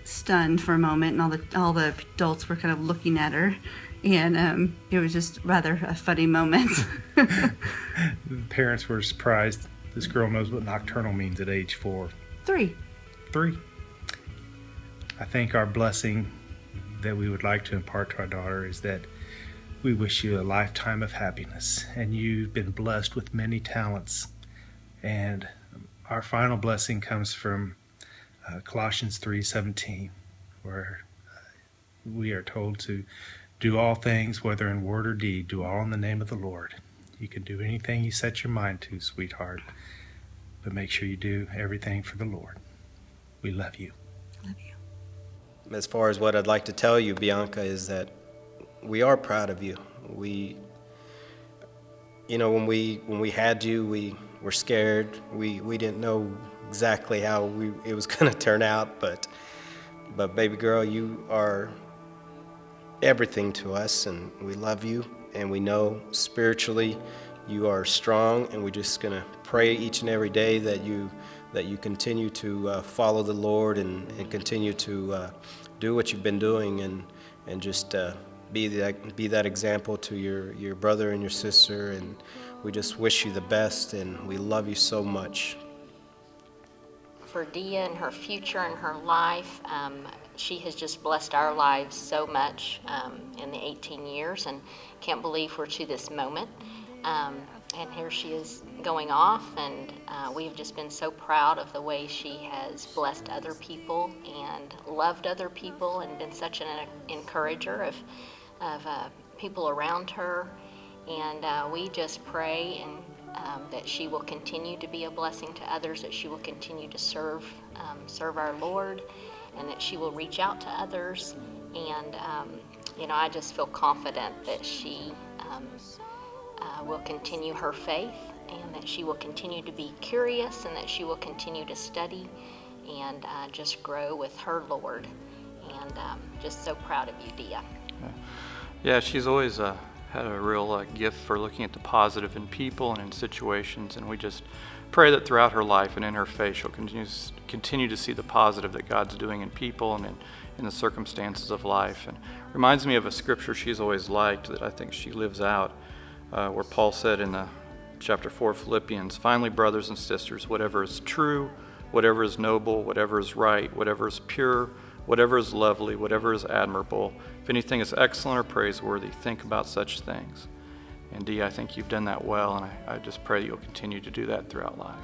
stunned for a moment, and all the adults were kind of looking at her. And it was just rather a funny moment. The parents were surprised. This girl knows what nocturnal means at age 4. 3. I think our blessing that we would like to impart to our daughter is that we wish you a lifetime of happiness, and you've been blessed with many talents. And our final blessing comes from Colossians 3:17, where we are told to do all things, whether in word or deed, do all in the name of the Lord. You can do anything you set your mind to, sweetheart. but make sure you do everything for the Lord. We love you. As far as what I'd like to tell you, Bianca, is that we are proud of you. When we had you, we were scared. We didn't know exactly how it was going to turn out, but baby girl, you are everything to us, and we love you, and we know spiritually you are strong, and we're just going to pray each and every day that you continue to follow the Lord and continue to do what you've been doing, and just be that example to your brother and your sister. And we just wish you the best, and we love you so much. For Dia and her future and her life, she has just blessed our lives so much in the 18 years, and can't believe we're to this moment. And here she is going off, and we've just been so proud of the way she has blessed other people and loved other people and been such an encourager of people around her. And we just pray and that she will continue to be a blessing to others, that she will continue to serve our Lord, and that she will reach out to others. And I just feel confident that she will continue her faith, and that she will continue to be curious, and that she will continue to study and just grow with her Lord. And just so proud of you, Dia. Yeah, she's always had a real gift for looking at the positive in people and in situations, and we just pray that throughout her life and in her faith she'll continue to see the positive that God's doing in people and in the circumstances of life. And reminds me of a scripture she's always liked that I think she lives out, where Paul said in the chapter 4 of Philippians, "Finally, brothers and sisters, whatever is true, whatever is noble, whatever is right, whatever is pure, whatever is lovely, whatever is admirable, if anything is excellent or praiseworthy, think about such things." And Dee, I think you've done that well, and I just pray that you'll continue to do that throughout life.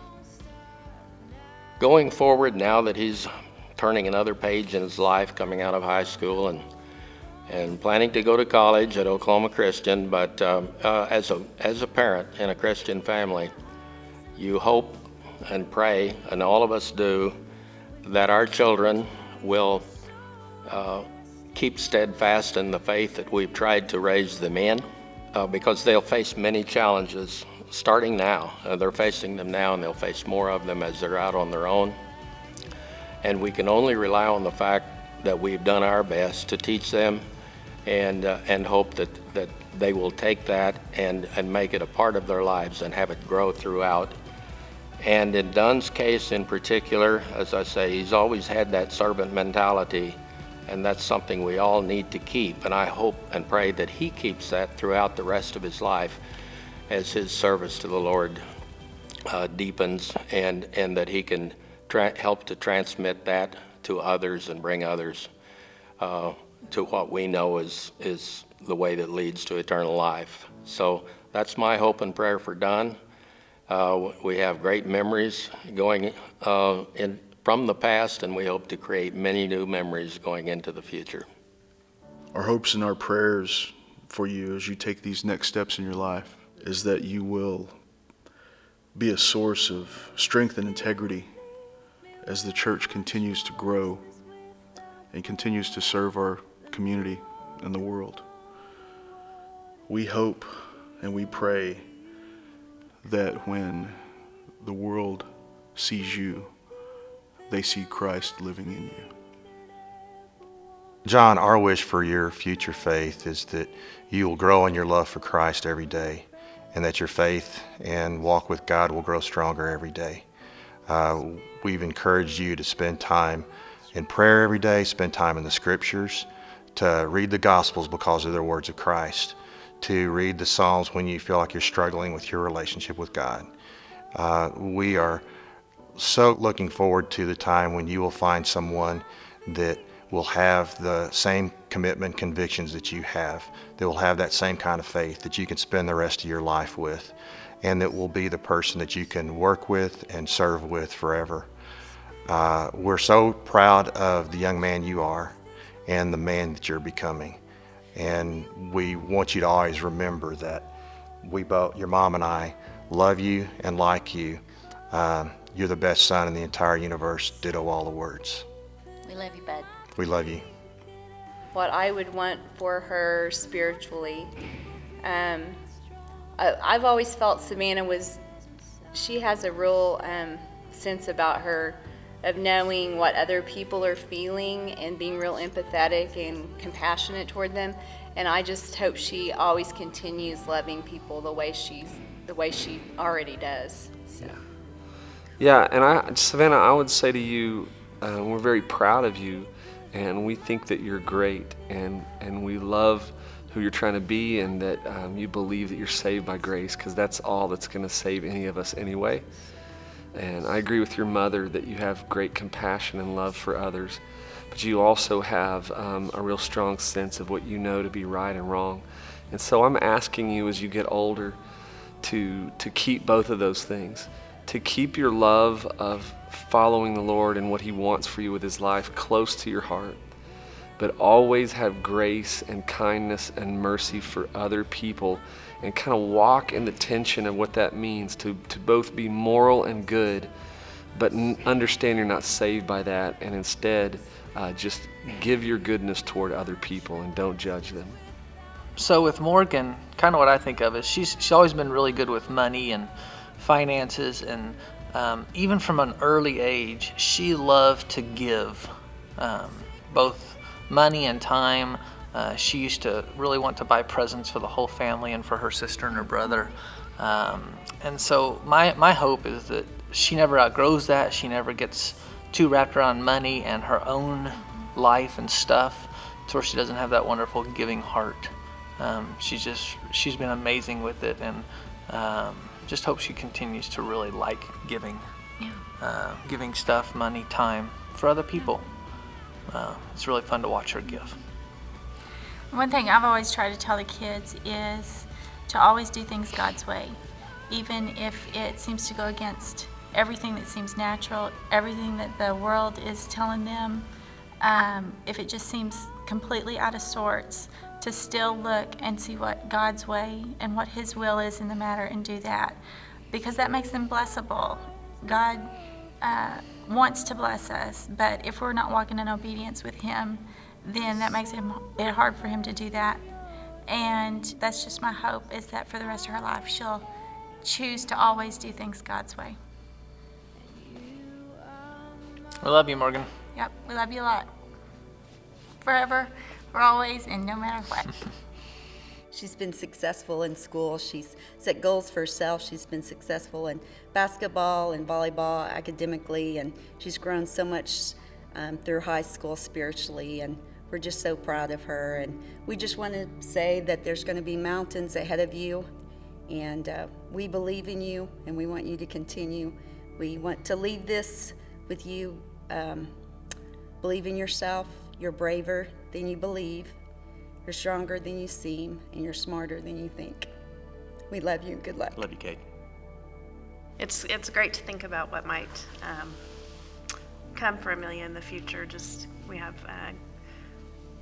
Going forward, now that he's turning another page in his life, coming out of high school and planning to go to college at Oklahoma Christian, but as a parent in a Christian family, you hope and pray, and all of us do, that our children will keep steadfast in the faith that we've tried to raise them in, because they'll face many challenges starting now. They're facing them now, and they'll face more of them as they're out on their own. And we can only rely on the fact that we've done our best to teach them, and hope that they will take that and make it a part of their lives and have it grow throughout. And in Dunn's case in particular, as I say, he's always had that servant mentality, and that's something we all need to keep. And I hope and pray that he keeps that throughout the rest of his life as his service to the Lord deepens, and that he can help to transmit that to others and bring others to what we know is the way that leads to eternal life. So that's my hope and prayer for Dunn. We have great memories going from the past, and we hope to create many new memories going into the future. Our hopes and our prayers for you as you take these next steps in your life is that you will be a source of strength and integrity as the church continues to grow and continues to serve our community and the world. We hope and we pray that when the world sees you, they see Christ living in you. John, our wish for your future faith is that you will grow in your love for Christ every day, and that your faith and walk with God will grow stronger every day. We've encouraged you to spend time in prayer every day, spend time in the scriptures, to read the Gospels because of their words of Christ, to read the Psalms when you feel like you're struggling with your relationship with God. We are so looking forward to the time when you will find someone that will have the same commitment, convictions that you have, that will have that same kind of faith that you can spend the rest of your life with, and that will be the person that you can work with and serve with forever. We're so proud of the young man you are and the man that you're becoming. And we want you to always remember that we both, your mom and I, love you and like you. You're the best son in the entire universe. Ditto all the words. We love you, bud. We love you. What I would want for her spiritually. I've always felt Savannah she has a real sense about her of knowing what other people are feeling and being real empathetic and compassionate toward them. And I just hope she always continues loving people the way she already does. So. Yeah, and Savannah, I would say to you, we're very proud of you, and we think that you're great, and we love who you're trying to be, and that you believe that you're saved by grace, because that's all that's going to save any of us anyway. And I agree with your mother that you have great compassion and love for others, but you also have a real strong sense of what you know to be right and wrong. And so I'm asking you as you get older to keep both of those things, to keep your love of following the Lord and what He wants for you with His life close to your heart, but always have grace and kindness and mercy for other people, and kind of walk in the tension of what that means to both be moral and good, but understand you're not saved by that, and instead just give your goodness toward other people and don't judge them. So with Morgan, kind of what I think of is she's always been really good with money and finances, and even from an early age, she loved to give, both money and time. She used to really want to buy presents for the whole family and for her sister and her brother. And so my hope is that she never outgrows that. She never gets too wrapped around money and her own life and stuff to where she doesn't have that wonderful giving heart. She's been amazing with it, and just hope she continues to really like giving. Yeah. Giving stuff, money, time for other people. It's really fun to watch her give. One thing I've always tried to tell the kids is to always do things God's way, even if it seems to go against everything that seems natural, everything that the world is telling them. If it just seems completely out of sorts, to still look and see what God's way and what His will is in the matter and do that, because that makes them blessable. God wants to bless us, but if we're not walking in obedience with Him, then that makes it hard for Him to do that. And that's just my hope, is that for the rest of her life, she'll choose to always do things God's way. We love you, Morgan. Yep, we love you a lot. Forever, for always, and no matter what. She's been successful in school. She's set goals for herself. She's been successful in basketball and volleyball academically, and she's grown so much through high school spiritually, and we're just so proud of her. And we just want to say that there's going to be mountains ahead of you, and we believe in you, and we want you to continue. We want to leave this with you. Believe in yourself. You're braver than you believe. You're stronger than you seem, and you're smarter than you think. We love you. Good luck. Love you, Kate. It's great to think about what might come for Amelia in the future. We have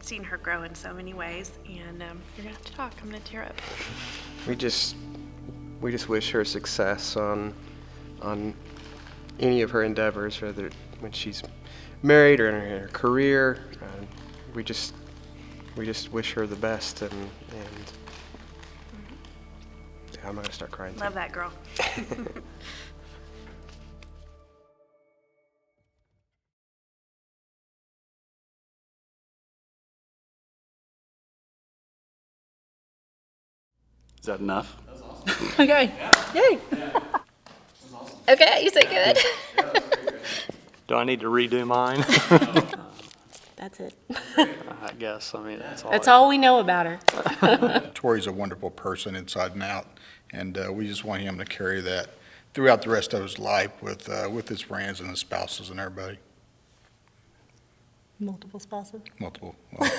seen her grow in so many ways, and you're gonna have to talk. I'm gonna tear up. We just wish her success on any of her endeavors, whether when she's married or in her career. We just wish her the best, and yeah, I'm not gonna start crying. Love that girl. Is that enough? Okay. Yay. Okay, you say good. Do I need to redo mine? That's it. I guess. I mean, That's all we know about her. Tori's a wonderful person inside and out, and we just want him to carry that throughout the rest of his life with his friends and his spouses and everybody. Multiple spouses? Multiple. Well,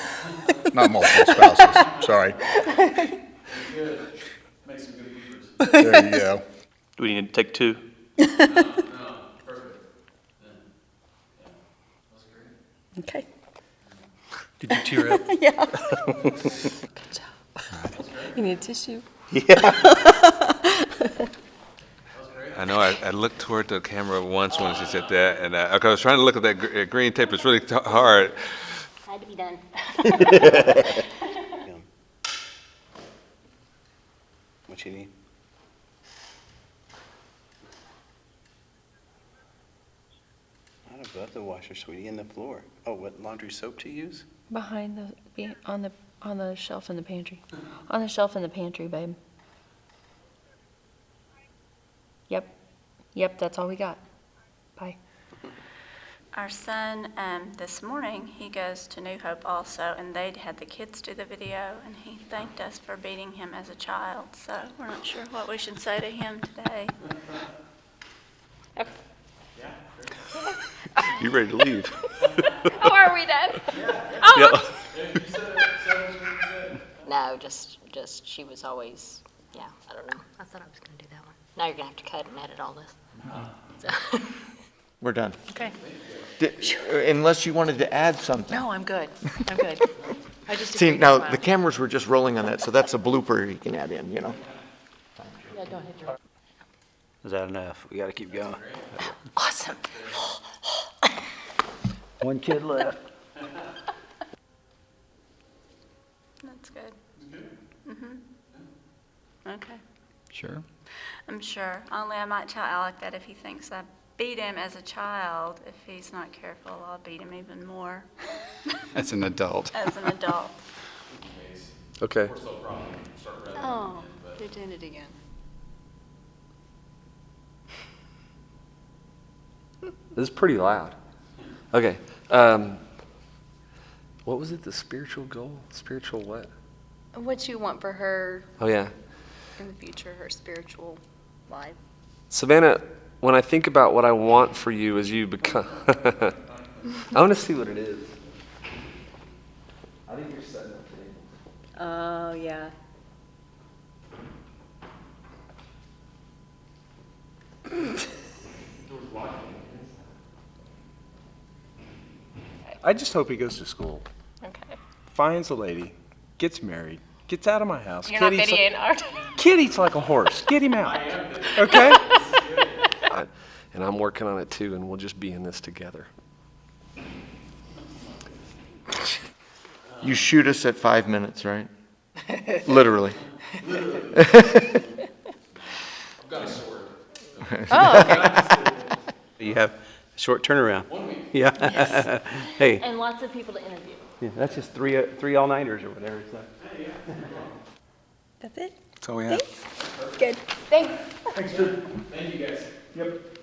not multiple spouses. Sorry. Good. Make some good beavers. There you go. Do we need to take two? No, perfect. Okay. Did you tear up? Yeah. Good job. You need a tissue? Yeah. I know I looked toward the camera once when she said that, and I was trying to look at that green tape. It's really hard. Had to be done. What you need? Not above the washer, sweetie, in the floor. Oh, what laundry soap to use? Behind on the shelf in the pantry. On the shelf in the pantry, babe. Yep, that's all we got. Bye. Our son, this morning, he goes to New Hope also, and they had the kids do the video, and he thanked us for beating him as a child. So we're not sure what we should say to him today. You ready to leave? Oh, are we done? Oh, No, just she was always, yeah, I don't know. I thought I was going to do that one. Now you're going to have to cut and edit all this. So. We're done. Okay. Unless you wanted to add something. No, I'm good. I'm good. I just See, agreed to now smile. the cameras were just rolling on that, so that's a blooper you can add in, you know. Yeah, don't hit your... Is that enough? We got to keep going. Awesome. One kid left. That's good. Mm-hmm. Okay. Sure. I'm sure. Only I might tell Alec that if he thinks I beat him as a child, if he's not careful, I'll beat him even more As an adult. as an adult. Okay. Oh, you're doing it again. This is pretty loud. Okay. What was it? The spiritual goal? Spiritual what? What you want for her Oh, yeah. in the future, her spiritual life. Savannah, when I think about what I want for you as you become, I want to see what it is. I think you're setting up tables. Oh, yeah. I just hope he goes to school, Okay. finds a lady, gets married, gets out of my house. You're not Kid eats videoing, art. Kid eats like a horse. Get him out. Okay? And I'm working on it too, and we'll just be in this together. You shoot us at 5 minutes, right? Literally. I've got a sword. Oh, okay. You have a short turnaround. 1 week. Yeah. Yes. Hey, And lots of people to interview. yeah, that's just three all-nighters or whatever. So. That's it? That's all we have. Good. Thanks. Thanks, Drew. Thank you, guys. Yep.